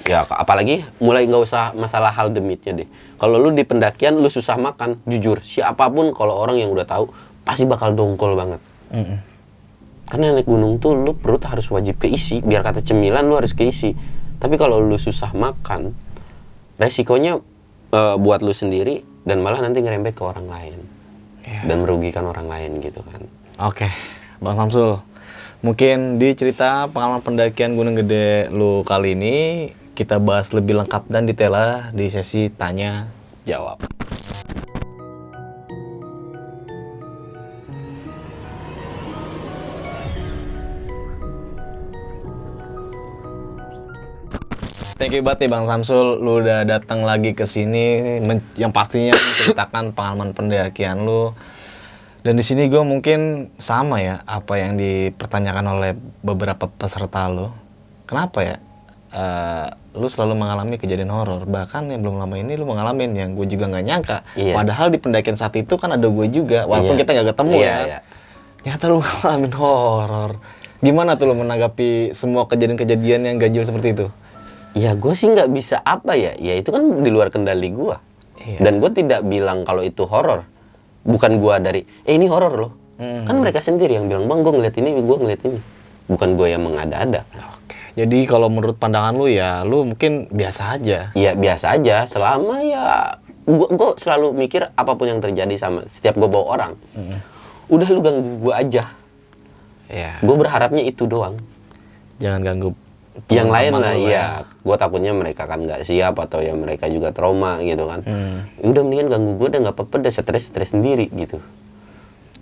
Ya apalagi mulai nggak usah masalah hal demitnya deh. Kalau lu di pendakian lu susah makan, jujur siapapun kalau orang yang udah tahu pasti bakal dongkol banget. Karena naik gunung tuh lu perut harus wajib keisi, biar kata cemilan lu harus keisi. Tapi kalau lu susah makan, resikonya buat lu sendiri dan malah nanti ngerembet ke orang lain. Dan merugikan orang lain gitu kan. Oke, Bang Samsul. Mungkin di cerita pengalaman pendakian Gunung Gede lu kali ini kita bahas lebih lengkap dan detail di sesi tanya jawab. Thank you banget nih Bang Samsul, lu udah datang lagi ke sini yang pastinya menceritakan pengalaman pendakian lu. Dan di sini gue mungkin sama ya apa yang dipertanyakan oleh beberapa peserta lu. Kenapa ya? Lu selalu mengalami kejadian horor. Bahkan yang belum lama ini lu mengalami yang gue juga nggak nyangka. Iya. Padahal di pendakian saat itu kan ada gue juga, walaupun Iya. kita nggak ketemu Iya, ya. iya. Ternyata lu ngalamin horor. Gimana tuh lu menanggapi semua kejadian-kejadian yang ganjil seperti itu? Ya gue sih nggak bisa apa ya. Ya itu kan di luar kendali gue. Iya. Dan gue tidak bilang kalau itu horor. Bukan gue dari, ini horor loh. Kan mereka sendiri yang bilang, bang gue ngeliat ini, gue ngeliat ini. Bukan gue yang mengada-ada. Oke. Jadi kalau menurut pandangan lu ya, lu mungkin biasa aja. Ya biasa aja, selama ya gue selalu mikir apapun yang terjadi sama setiap gue bawa orang, udah lu ganggu gue aja. Ya. Gue berharapnya itu doang. Jangan ganggu Yang lain teman-teman lah, lu iya. Gue takutnya mereka kan nggak siap atau ya mereka juga trauma gitu kan. Udah mendingan ganggu gue, udah nggak apa-apa, udah stres sendiri gitu.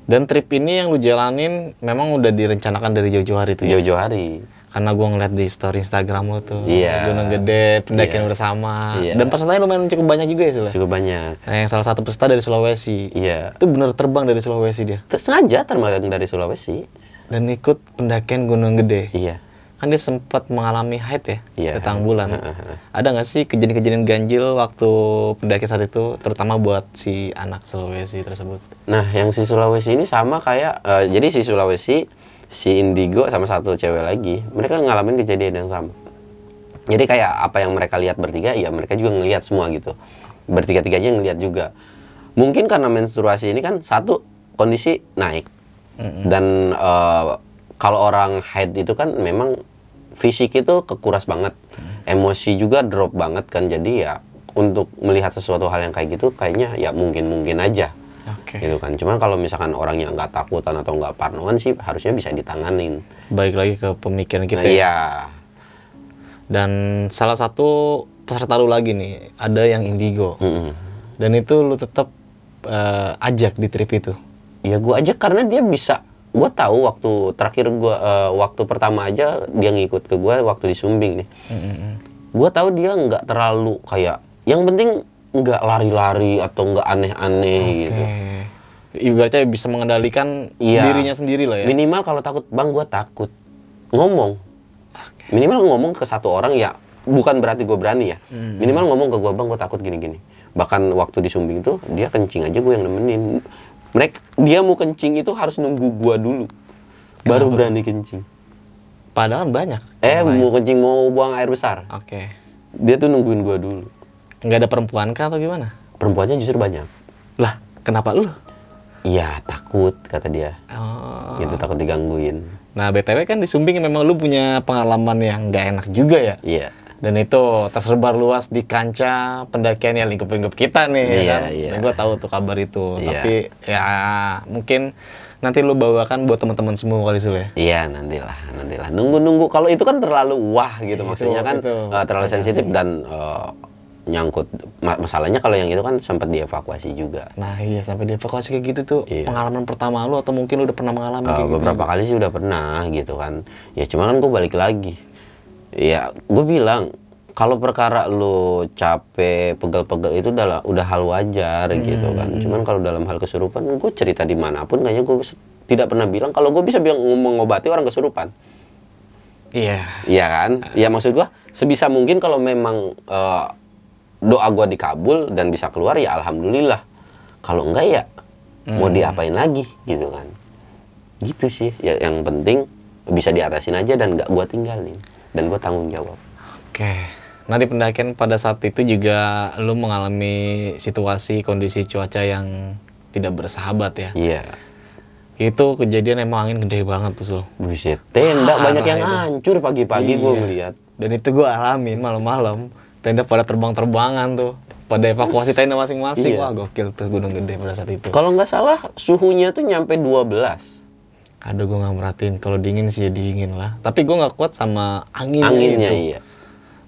Dan trip ini yang lu jalanin memang udah direncanakan dari jauh-jauh hari tuh ya? Jauh-jauh hari. Karena gua ngeliat di story Instagram lu tuh, Iya. Gunung Gede, pendakian Iya. bersama. Iya. Dan pesertanya lumayan cukup banyak juga ya, Sul? Cukup banyak. Nah, yang salah satu peserta dari Sulawesi. Iya. Itu bener terbang dari Sulawesi dia. Sengaja terbang dari Sulawesi. Dan ikut pendakian Gunung Gede. Iya. Kan dia sempat mengalami haid ya, Iya. datang bulan. Ada nggak sih kejadian-kejadian ganjil waktu pendakian saat itu, terutama buat si anak Sulawesi tersebut? Nah, yang si Sulawesi ini sama kayak, jadi si Sulawesi, si Indigo sama satu cewek lagi, mereka ngalamin kejadian yang sama. Jadi kayak apa yang mereka lihat bertiga, ya mereka juga ngelihat semua gitu. Bertiga-tiganya ngelihat juga. Mungkin karena menstruasi ini kan satu kondisi naik, dan kalau orang haid itu kan memang fisik itu kekuras banget, emosi juga drop banget kan. Jadi ya untuk melihat sesuatu hal yang kayak gitu kayaknya ya mungkin aja. Oke. Gitu kan. Cuman kalau misalkan orangnya nggak takutan atau nggak parnoan sih harusnya bisa ditanganin. Balik lagi ke pemikiran kita Nah, ya. iya. Dan salah satu peserta lu lagi nih, ada yang Indigo. Dan itu lu tetap ajak di trip itu. Ya gua aja karena dia bisa. Gua tahu waktu terakhir waktu pertama aja dia ngikut ke gua waktu di Sumbing nih. Gua tahu dia nggak terlalu kayak, yang penting nggak lari-lari atau nggak aneh-aneh gitu. Ibaratnya bisa mengendalikan Iya. dirinya sendiri lah ya. Minimal kalau takut, Bang, gue takut. Ngomong. Minimal ngomong ke satu orang ya, bukan berarti gue berani ya. Minimal ngomong ke gue, Bang, gue takut gini-gini. Bahkan waktu di Sumbing tuh, dia kencing aja gue yang nemenin. Dia mau kencing itu harus nunggu gue dulu. Baru berani kencing. Padahal banyak. Mau kencing, mau buang air besar. Oke. Dia tuh nungguin gue dulu. Nggak ada perempuan kah atau gimana? Perempuannya justru banyak. Lah, kenapa lu? Iya, takut, kata dia. Oh. Gitu, takut digangguin. Nah, BTW kan di Sumbing memang lu punya pengalaman yang nggak enak juga ya. Iya. Dan itu tersebar luas di kancah pendakian yang lingkup-lingkup kita nih, Iya, kan? iya. Dan gue tahu tuh kabar itu. Iya. Tapi ya mungkin nanti lu bawakan buat teman-teman semua kali Sul ya. Iya, nantilah. Nunggu. Kalau itu kan terlalu wah gitu, maksudnya kan itu. terlalu sensitif dan nyangkut. Masalahnya kalau yang itu kan sempat dievakuasi juga. Nah iya, sampai dievakuasi kayak gitu tuh. Iya. Pengalaman pertama lu atau mungkin lu udah pernah mengalami kayak gitu? Beberapa kali sih udah pernah gitu kan. Ya cuman kan gue balik lagi. Ya gue bilang kalau perkara lu capek, pegel-pegel itu udah hal wajar gitu kan. Cuman kalau dalam hal kesurupan, gue cerita dimanapun kayaknya gue tidak pernah bilang kalau gue bisa mengobati orang kesurupan. Iya. Iya kan? Ya maksud gue sebisa mungkin kalau memang doa gue dikabul dan bisa keluar ya alhamdulillah. Kalau enggak ya mau diapain lagi gitu kan. Gitu sih. Ya, yang penting bisa diatasin aja dan nggak gue tinggalin. Dan gue tanggung jawab. Oke. Nah di pendakian pada saat itu juga lu mengalami situasi kondisi cuaca yang tidak bersahabat ya. Iya. Itu kejadian emang angin gede banget tuh Sul. Buset, tenda banyak yang itu. hancur pagi-pagi gue Iya. ngeliat. Dan itu gue alamin malam-malam. Tenda pada terbang-terbangan tuh. Pada evakuasi tenda masing-masing. Iya. Wah gokil tuh Gunung Gede pada saat itu. Kalau nggak salah suhunya tuh nyampe 12. Aduh gue gak merhatiin. Kalau dingin sih ya dingin lah. Tapi gue gak kuat sama anginnya Anginnya itu. iya.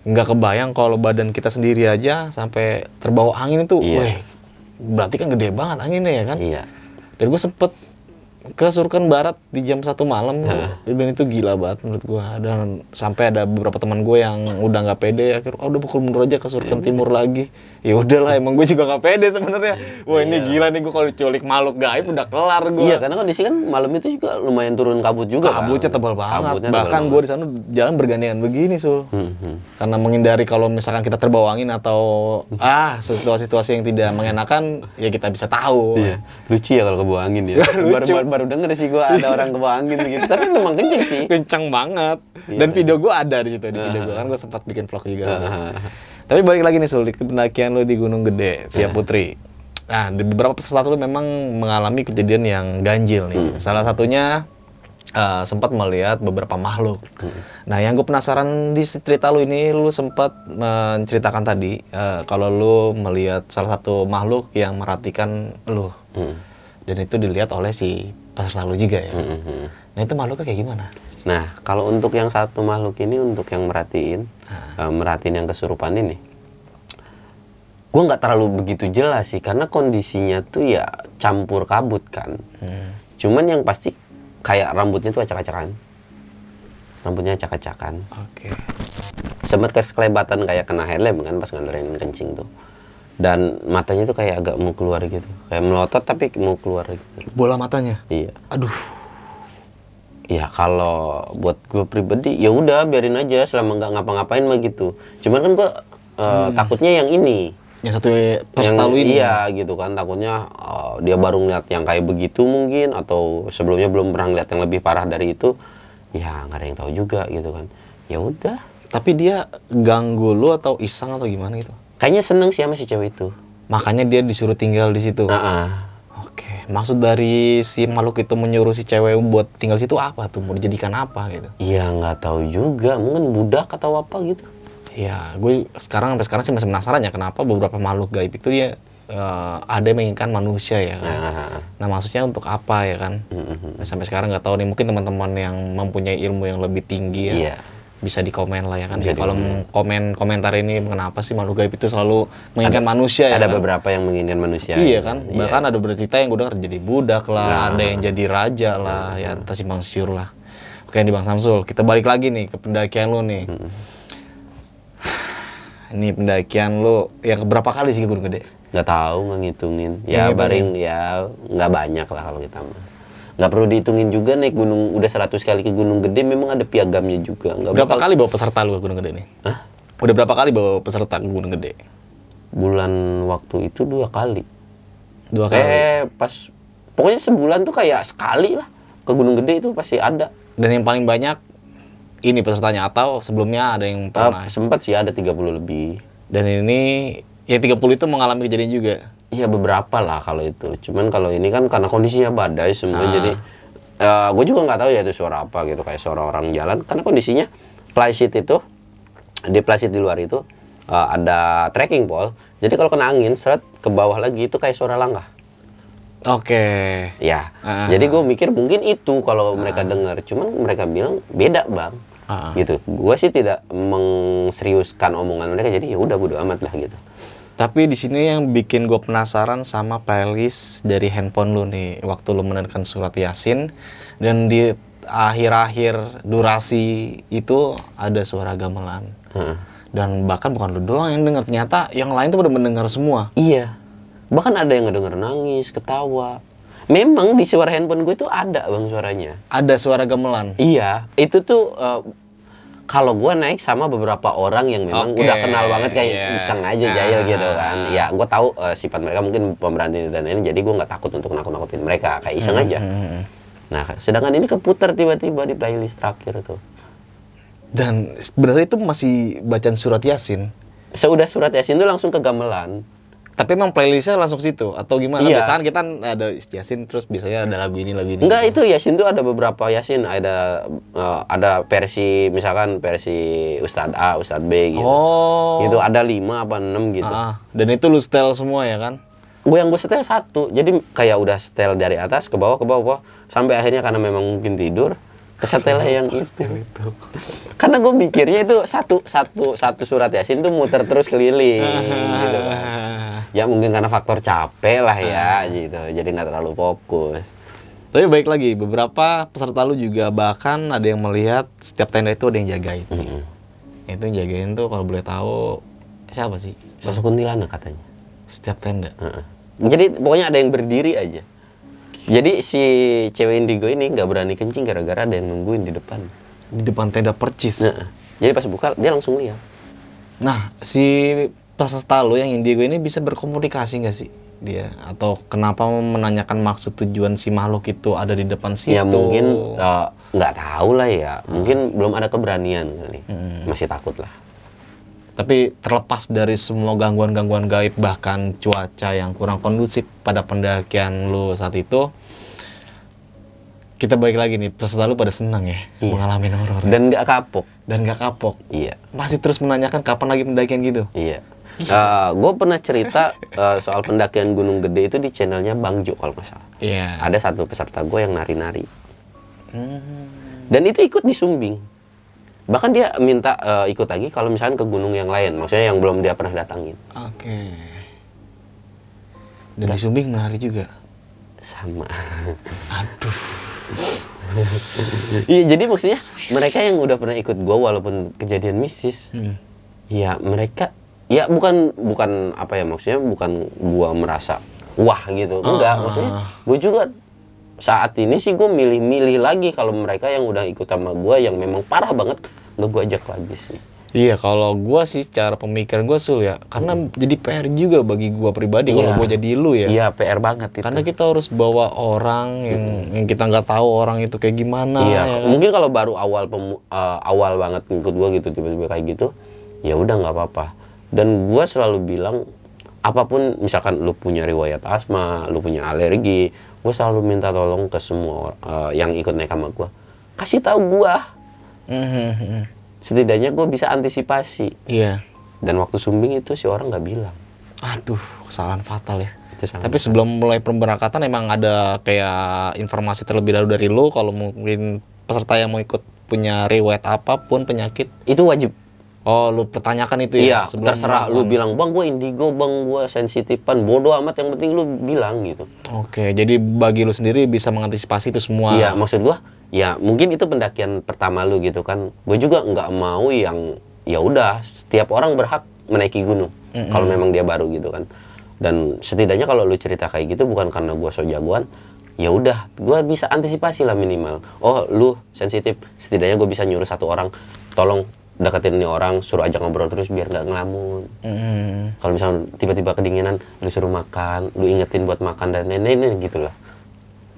Nggak kebayang kalau badan kita sendiri aja sampai terbawa angin itu. Iya. Wih, berarti kan gede banget anginnya ya kan? Iya. Dan gue sempet ke Surken Barat di jam 1 malam. Dan itu gila banget menurut gue. Dan sampai ada beberapa teman gue yang udah nggak pede. Akhirnya udah pukul mundur aja ke Surken Timur lagi. Ya udahlah, emang gue juga nggak pede sebenarnya. Wah ini gila nih gue kalau diculik makhluk gaib udah kelar gue. Iya, karena kondisi kan malam itu juga lumayan turun kabut juga. Kabutnya kan. tebal banget. Kabutnya tebal Bahkan gue di sana jalan bergandengan begini Sul. Karena menghindari kalau misalkan kita terbawa angin atau situasi-situasi yang tidak mengenakan, ya kita bisa tahu. Iya. Lucu ya kalau kebawa angin ya. baru denger sih gue ada orang kebawa angin gitu. Tapi memang kenceng sih. Kencang banget. Dan video gue ada di situ, di video gue kan gue sempat bikin vlog juga. Tapi balik lagi nih Sul, di pendakian lu di Gunung Gede via Putri. Nah, di beberapa peserta lu memang mengalami kejadian yang ganjil nih. Salah satunya sempat melihat beberapa makhluk. Nah, yang gue penasaran di cerita lu ini, lu sempat menceritakan tadi kalau lu melihat salah satu makhluk yang merhatikan lu. Dan itu dilihat oleh si peserta lu juga ya. Nah, itu makhluknya kayak gimana? Nah, kalau untuk yang satu makhluk ini, untuk yang merhatiin yang kesurupan ini, gue nggak terlalu begitu jelas sih, karena kondisinya tuh ya campur kabut kan. Cuman yang pasti kayak rambutnya tuh acak-acakan. Rambutnya acak-acakan. Oke. Sempat keselebatan kayak kena helm kan pas nganterin kencing tuh. Dan matanya tuh kayak agak mau keluar gitu. Kayak melotot tapi mau keluar gitu. Bola matanya? Iya. Aduh. Ya kalau buat gue pribadi ya udah biarin aja selama nggak ngapa-ngapain mah gitu. Cuman kan gue takutnya yang ini. Yang satu peserta lu ini? Iya gitu kan, takutnya dia baru ngeliat yang kayak begitu mungkin, atau sebelumnya belum pernah ngeliat yang lebih parah dari itu. Ya nggak ada yang tahu juga gitu kan. Ya udah. Tapi dia ganggu lu atau iseng atau gimana gitu? Kayaknya seneng sih sama si cewek itu. Makanya dia disuruh tinggal di situ. Oke, maksud dari si makhluk itu menyuruh si cewek buat tinggal di situ apa tuh? Mau dijadikan apa gitu? Ya nggak tahu juga, mungkin budak atau apa gitu. Ya, gue sampai sekarang sih masih penasaran ya kenapa beberapa makhluk gaib itu dia ada yang menginginkan manusia ya kan. Nah, maksudnya untuk apa ya kan? Nah, sampai sekarang nggak tahu nih, mungkin teman-teman yang mempunyai ilmu yang lebih tinggi ya. Iya. Bisa dikomen lah ya kan. Bisa Ya, kalau komentar ini kenapa sih makhluk gaib itu selalu menginginkan manusia ya Ada kan? beberapa yang menginginkan manusia. Iya kan, bahkan ada bercerita yang gue dengar jadi budak lah, ada yang jadi raja lah, ya entah simpang siur lah. Oke nih Bang Samsul, kita balik lagi nih ke pendakian lu nih. Ini pendakian lu yang berapa kali sih ke Gunung Gede? Nggak tahu, nggak ngitungin. Ya baring ya nggak banyak lah kalau kita mah. Nggak perlu dihitungin juga naik gunung udah 100 kali ke Gunung Gede, memang ada piagamnya juga. Nggak Berapa bakal- kali bawa peserta lu ke Gunung Gede nih? Hah? Udah berapa kali bawa peserta ke Gunung Gede? Bulan waktu itu 2 kali. 2 kali. Pas pokoknya sebulan tuh kayak sekali lah ke Gunung Gede itu pasti ada. Dan yang paling banyak ini pesertanya atau sebelumnya ada yang pernah? Sempat sih ada 30 lebih. Dan ini ya 30 itu mengalami kejadian juga. Iya beberapa lah kalau itu. Cuman kalau ini kan karena kondisinya badai semua, jadi gue juga nggak tahu ya itu suara apa gitu, kayak suara orang jalan. Karena kondisinya plyseat itu di plyseat di luar itu ada trekking pole. Jadi kalau kena angin seret ke bawah lagi itu kayak suara langkah. Oke. Ya. Jadi gue mikir mungkin itu kalau mereka dengar. Cuman mereka bilang beda bang. Gitu. Gue sih tidak mengseriuskan omongan mereka. Jadi ya udah bodo amat lah gitu. Tapi di sini yang bikin gue penasaran sama playlist dari handphone lu nih waktu lu menekan surat Yasin, dan di akhir-akhir durasi itu ada suara gamelan. Dan bahkan bukan lu doang yang dengar, ternyata yang lain tuh udah mendengar semua. Iya. Bahkan ada yang ngedenger nangis, ketawa. Memang di suara handphone gue itu ada bang suaranya. Ada suara gamelan. Iya. Itu tuh kalau gue naik sama beberapa orang yang memang Oke, udah kenal banget kayak iya. iseng aja jahil gitu kan. Ya gue tahu sifat mereka mungkin pemberani dan ini, jadi gue nggak takut untuk nakut-nakutin mereka, kayak iseng aja. Nah sedangkan ini keputar tiba-tiba di playlist terakhir tuh. Dan sebenarnya itu masih bacaan surat Yasin. Seudah surat Yasin tuh langsung ke gamelan. Tapi emang playlistnya langsung ke situ atau gimana? Iya. Biasanya kita ada Yasin terus biasanya ada lagu ini. Enggak, itu Yasin tuh ada beberapa Yasin, ada versi misalkan versi Ustadz A, Ustadz B gitu. Oh. Gitu ada 5 apa 6 gitu. Dan itu lu setel semua ya kan? Yang gue setel satu, jadi kayak udah setel dari atas ke bawah sampai akhirnya karena memang mungkin tidur kesetel yang itu. Karena gue mikirnya itu satu surat Yasin tuh muter terus keliling gitu kan. Ya mungkin karena faktor capek lah ya gitu, jadi nggak terlalu fokus. Tapi baik lagi, beberapa peserta lu juga bahkan ada yang melihat setiap tenda itu ada yang jagain. Itu yang jagain tuh kalau boleh tahu siapa sih? Sosok kuntilanak katanya. Setiap tenda. Jadi pokoknya ada yang berdiri aja. Jadi si cewek indigo ini nggak berani kencing gara-gara ada yang nungguin di depan. Di depan tenda percis. Jadi pas buka dia langsung lihat. Nah, si peserta lu yang indigo ini bisa berkomunikasi nggak sih dia? Atau kenapa menanyakan maksud tujuan si makhluk itu ada di depan situ? Ya mungkin nggak tahu lah ya. Mungkin belum ada keberanian kali. Masih takut lah. Tapi terlepas dari semua gangguan-gangguan gaib, bahkan cuaca yang kurang kondusif pada pendakian lu saat itu, kita balik lagi nih, peserta lu pada senang ya mengalami horor. Dan nggak kapok. Dan nggak kapok. Iya. Masih terus menanyakan kapan lagi pendakian gitu. Iya. Gue pernah cerita soal pendakian Gunung Gede itu di channelnya Bang Jo kalau nggak salah. Iya. Ada satu peserta gue yang nari-nari. Dan itu ikut di Sumbing. Bahkan dia minta ikut lagi kalau misalnya ke gunung yang lain, maksudnya yang belum dia pernah datangin. Oke. Dan di Sumbing menari juga. Sama. Aduh. Iya, jadi maksudnya mereka yang udah pernah ikut gua walaupun kejadian mistis, ya mereka ya bukan apa ya, maksudnya bukan gua merasa wah gitu, enggak, maksudnya gua juga saat ini sih gue milih-milih lagi kalau mereka yang udah ikut sama gue yang memang parah banget nggak gue ajak lagi sih. Iya, kalau gue sih cara pemikiran gue Sul ya, karena jadi PR juga bagi gue pribadi kalau gue jadi lu ya. Iya, PR banget itu. Karena kita harus bawa orang yang kita nggak tahu orang itu kayak gimana. Iya, ya kan? mungkin kalau baru awal banget ngikut gue gitu tiba-tiba kayak gitu, ya udah nggak apa-apa. Dan gue selalu bilang apapun, misalkan lu punya riwayat asma, lu punya alergi, gue selalu minta tolong ke semua yang ikut naik sama gue, kasih tahu gue. Setidaknya gue bisa antisipasi. Iya. Dan waktu Sumbing itu si orang nggak bilang. Aduh, kesalahan fatal ya. Sangat. Tapi sebelum mulai pemberangkatan emang ada kayak informasi terlebih dahulu dari lu kalau mungkin peserta yang mau ikut punya riwayat apapun penyakit. Itu wajib. Oh, lu pertanyakan itu Iya, ya? terserah lu bilang, bang gue indigo, bang gue sensitifan, bodoh amat, yang penting lu bilang gitu. Oke, jadi bagi lu sendiri bisa mengantisipasi itu semua. Iya, maksud gue, ya mungkin itu pendakian pertama lu gitu kan. Gue juga nggak mau yang, ya udah, setiap orang berhak menaiki gunung. Kalau memang dia baru gitu kan. Dan setidaknya kalau lu cerita kayak gitu bukan karena gua so jagoan, ya udah, gua bisa antisipasi lah minimal. Oh, lu sensitif, setidaknya gua bisa nyuruh satu orang, tolong deketin nih orang, suruh ajak ngobrol terus biar nggak ngelamun. Kalau misalnya tiba-tiba kedinginan, lu suruh makan, lu ingetin buat makan dan lain-lain gitu lah.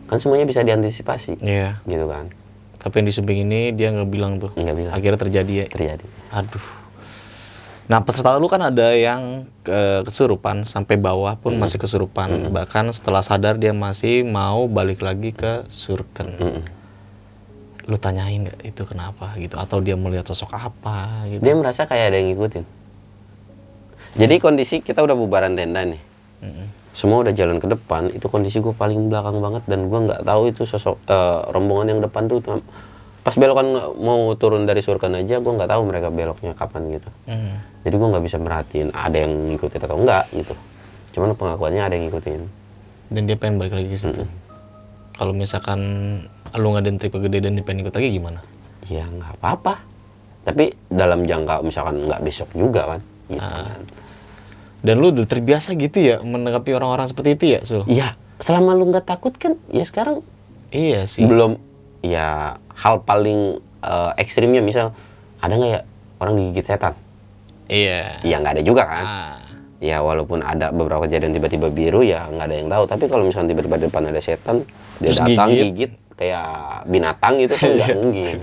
Kan semuanya bisa diantisipasi. Iya. Gitu kan. Tapi yang di Sumbing ini dia nggak bilang tuh. Nggak bilang. Akhirnya terjadi ya. Terjadi. Aduh. Nah, peserta lu kan ada yang kesurupan sampai bawah pun masih kesurupan. Bahkan setelah sadar dia masih mau balik lagi ke Surken. Lu tanyain nggak itu kenapa gitu? Atau dia melihat sosok apa gitu? Dia merasa kayak ada yang ngikutin. Jadi kondisi kita udah bubaran tenda nih. Semua udah jalan ke depan, itu kondisi gue paling belakang banget dan gue nggak tahu itu sosok rombongan yang depan tuh pas belokan mau turun dari Surken aja gue nggak tahu mereka beloknya kapan gitu. Jadi gue nggak bisa merhatiin ada yang ngikutin atau enggak gitu. Cuman pengakuannya ada yang ngikutin. Dan dia pengen balik lagi ke situ. Kalau misalkan lu ngadain trip ke Gede dan dia pengen ikut lagi gimana? Ya nggak apa-apa. Tapi dalam jangka misalkan nggak besok juga kan. Gitu kan. Dan lu udah terbiasa gitu ya menanggapi orang-orang seperti itu ya, Sul? Iya, selama lu nggak takut kan, ya sekarang Iya sih. belum. Ya hal paling ekstrimnya misal ada nggak ya orang digigit setan? Iya. Ya nggak ada juga kan. Ah. Ya walaupun ada beberapa kejadian tiba-tiba biru ya nggak ada yang tahu. Tapi kalau misalnya tiba-tiba di depan ada setan, dia Terus datang gigit. gigit kayak binatang gitu kan nggak mungkin.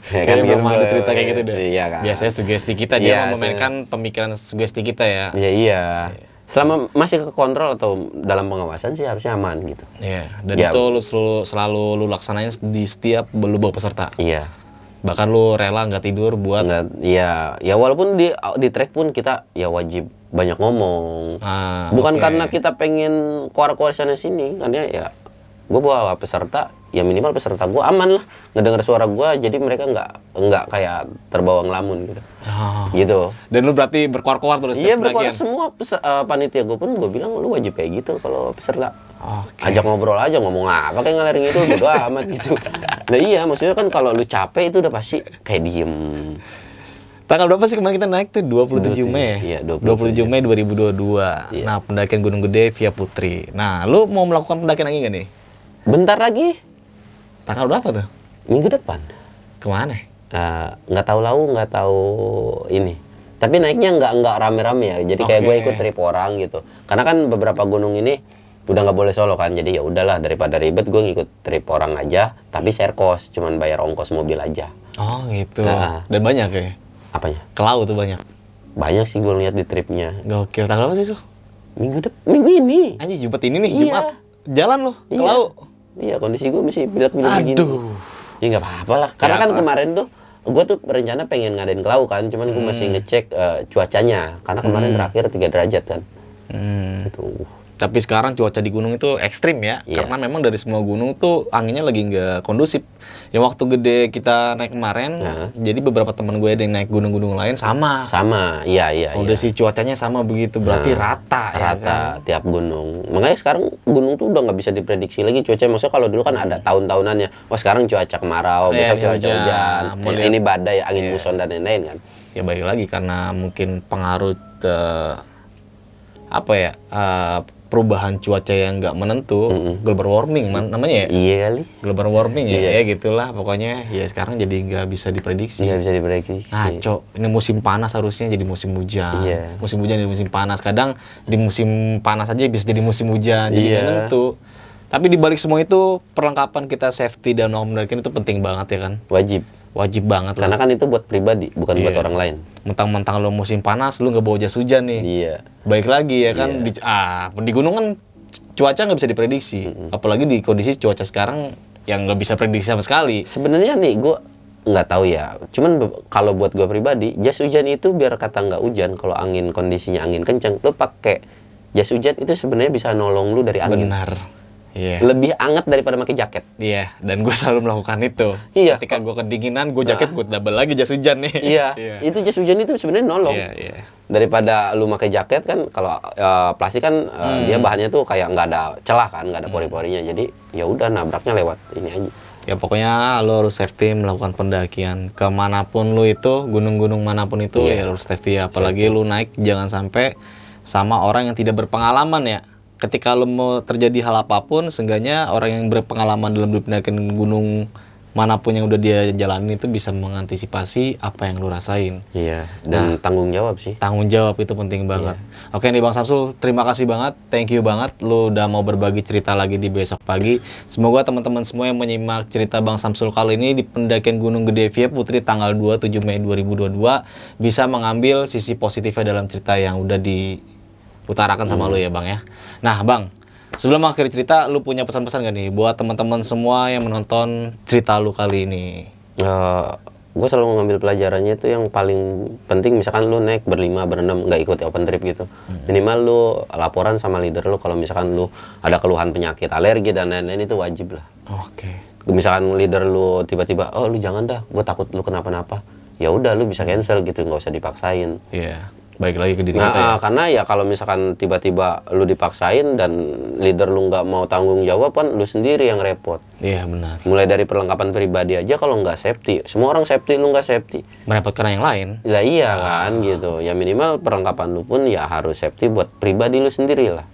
Ya Kayak gitu, memang ada cerita kayak gitu deh. Iya kan. Biasanya sugesti kita dia Iya, memainkan pemikiran sugesti kita ya. Iya iya. Selama masih ke kontrol atau dalam pengawasan sih harusnya aman gitu. Iya. Dan Ya. itu lu selalu lu laksanain di setiap lu bawa peserta. Iya. Bahkan lu rela nggak tidur buat Nggak, ya walaupun di track pun kita ya wajib banyak ngomong. Bukan oke. karena kita pengen keluar sana sini, karena ya gue bawa peserta, ya minimal peserta gue aman lah, ngedenger suara gue, jadi mereka nggak kayak terbawa ngelamun gitu. Oh. Gitu. Dan lu berarti berkoar-koar terus Iya setiap berkuar pendakian? semua panitia gue pun gue bilang lu wajib kayak gitu kalau peserta. Oke. Ajak ngobrol aja, ngomong apa kayak ngelaring itu bodo amat gitu. Nah iya maksudnya kan kalau lu capek itu udah pasti kayak diem. Tanggal berapa sih kemarin kita naik tuh? 27 Mei. Iya, 27 Mei 2022. Iya. Nah, pendakian Gunung Gede via Putri. Nah, lu mau melakukan pendakian lagi nggak nih? Bentar lagi Tanggal berapa tuh? minggu depan. Kemana? Nggak tahu lau, nggak tahu ini. Tapi naiknya nggak rame-rame ya. Jadi kayak Oke. gue ikut trip orang gitu. Karena kan beberapa gunung ini udah nggak boleh solo kan. Jadi ya udahlah daripada ribet gue ngikut trip orang aja. Tapi share cost, cuman bayar ongkos mobil aja. Oh, gitu. Nah. Dan banyak ya? Apanya? Kelau tuh banyak. Banyak sih gue lihat di tripnya. Gokil. Tanggal apa sih, Sul? Minggu ini. Anjir, Jumat ini nih, Iya. Jumat. Jalan loh, Iya. kelau. Iya kondisi gue masih bilat-bilat begini. Aduh. Ya nggak apa-apa lah. Karena Di kan atas. kemarin tuh gue tuh rencana pengen ngadain ke laut kan. Cuman gue masih ngecek cuacanya. Karena kemarin terakhir 3 derajat kan. Gitu. Tapi sekarang cuaca di gunung itu ekstrim ya, Iya. karena memang dari semua gunung tuh anginnya lagi nggak kondusif. Yang waktu Gede kita naik kemarin, jadi beberapa teman gue ada yang naik gunung-gunung lain sama. Sama, iya. Kondisi cuacanya sama begitu, berarti rata ya Rata kan? tiap gunung. Makanya sekarang gunung tuh udah nggak bisa diprediksi lagi cuaca. Maksudnya kalau dulu kan ada tahun-tahunannya. Wah sekarang cuaca kemarau, Iya, besok ini cuaca hujan. hujan. Model- Ini badai, angin muson dan lain-lain kan. Ya balik lagi karena mungkin pengaruh perubahan cuaca yang nggak menentu, global warming namanya ya. Iya kali. Global warming ya, Iya. ya gitulah pokoknya. Ya sekarang jadi nggak bisa diprediksi. Nggak bisa diprediksi. Ngaco, ini musim panas harusnya jadi musim hujan. Iya. Musim hujan jadi musim panas. Kadang di musim panas aja bisa jadi musim hujan, jadi nggak Iya. tentu. Tapi di balik semua itu perlengkapan kita safety dan mendaki itu penting banget ya kan. Wajib. Wajib banget lah. Karena kan itu buat pribadi, bukan buat orang lain. Mentang-mentang lo musim panas, lu nggak bawa jas hujan nih. Iya. Baik lagi ya kan, di gunung kan cuaca nggak bisa diprediksi. Apalagi di kondisi cuaca sekarang yang nggak bisa prediksi sama sekali. Sebenarnya nih gue nggak tahu ya. Cuman kalau buat gue pribadi, jas hujan itu biar kata nggak hujan. Kalau angin kondisinya angin kenceng, lo pakai jas hujan itu sebenarnya bisa nolong lu dari angin. Benar. Iya. Lebih hangat daripada pakai jaket. Iya, dan gue selalu melakukan itu. Iya. Ketika gue kedinginan, gue jaket gue double lagi jas hujan nih. Iya. Itu jas hujan itu sebenarnya nolong. Iya. Daripada lu pakai jaket kan, kalau plastik kan dia bahannya tuh kayak nggak ada celah kan, nggak ada pori-porinya. Jadi ya udah nabraknya lewat ini aja. Ya pokoknya lo harus safety melakukan pendakian kemanapun lo itu, gunung-gunung manapun itu ya lo harus safety. Apalagi lo naik jangan sampai sama orang yang tidak berpengalaman ya. Ketika lo mau terjadi hal apapun, seenggaknya orang yang berpengalaman dalam pendakian gunung manapun yang udah dia jalanin itu bisa mengantisipasi apa yang lo rasain. Iya, dan tanggung jawab sih. Tanggung jawab itu penting banget. Oke nih Bang Samsul, terima kasih banget, thank you banget lo udah mau berbagi cerita lagi di Besok Pagi. Semoga teman-teman semua yang menyimak cerita Bang Samsul kali ini di pendakian Gunung Gede Via Putri tanggal 27 Mei 2022 bisa mengambil sisi positifnya dalam cerita yang udah diutarakan sama lo ya Bang ya. Nah Bang, sebelum akhir cerita, lu punya pesan-pesan gak nih buat teman-teman semua yang menonton cerita lu kali ini? Gue selalu ngambil pelajarannya itu yang paling penting, misalkan lu naik berlima, berenam, nggak ikut open trip gitu. Minimal lu laporan sama leader lu kalau misalkan lu ada keluhan penyakit, alergi, dan lain-lain, itu wajib lah. Oke. Misalkan leader lu tiba-tiba, oh lu jangan dah, gue takut lu kenapa-napa. Ya udah, lu bisa cancel gitu, nggak usah dipaksain. Iya. Baik lagi ke diri kita ya. Karena ya kalau misalkan tiba-tiba lu dipaksain dan leader lu nggak mau tanggung jawab, kan lu sendiri yang repot. Iya benar. Mulai dari perlengkapan pribadi aja, kalau nggak safety, semua orang safety, lu nggak safety, Merepotkan yang lain. lah iya kan gitu. Ya minimal perlengkapan lu pun ya harus safety buat pribadi lu sendiri lah.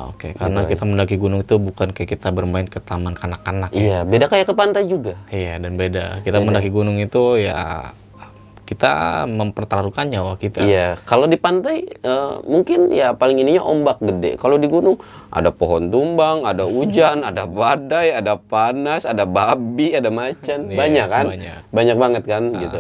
Oke, karena kita mendaki gunung itu bukan kayak kita bermain ke taman kanak-kanak ya. Iya, beda kayak ke pantai juga. Iya, dan beda. Kita mendaki gunung itu ya kita mempertaruhkan nyawa kita. Iya, kalau di pantai mungkin ya paling ininya ombak gede. Kalau di gunung ada pohon tumbang, ada hujan, ada badai, ada panas, ada babi, ada macan, Iya, banyak kan? banyak. Banget kan gitu.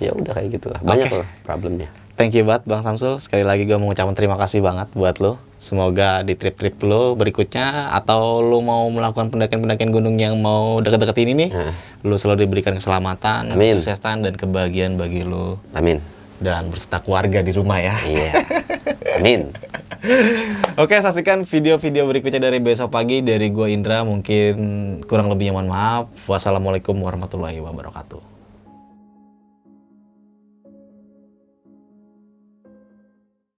Ya udah kayak gitulah. Banyak Oke. lah problemnya. Thank you banget Bang Samsul. Sekali lagi gue mau ngucapin terima kasih banget buat lo. Semoga di trip-trip lo berikutnya atau lo mau melakukan pendakian-pendakian gunung yang mau deket-deket ini nih, lo selalu diberikan keselamatan, Amin. kesuksesan dan kebahagiaan bagi lo Amin. dan berserta keluarga di rumah ya. Iya. Amin. Oke, saksikan video-video berikutnya dari Besok Pagi dari gue Indra. Mungkin kurang lebihnya mohon maaf. Wassalamualaikum warahmatullahi wabarakatuh.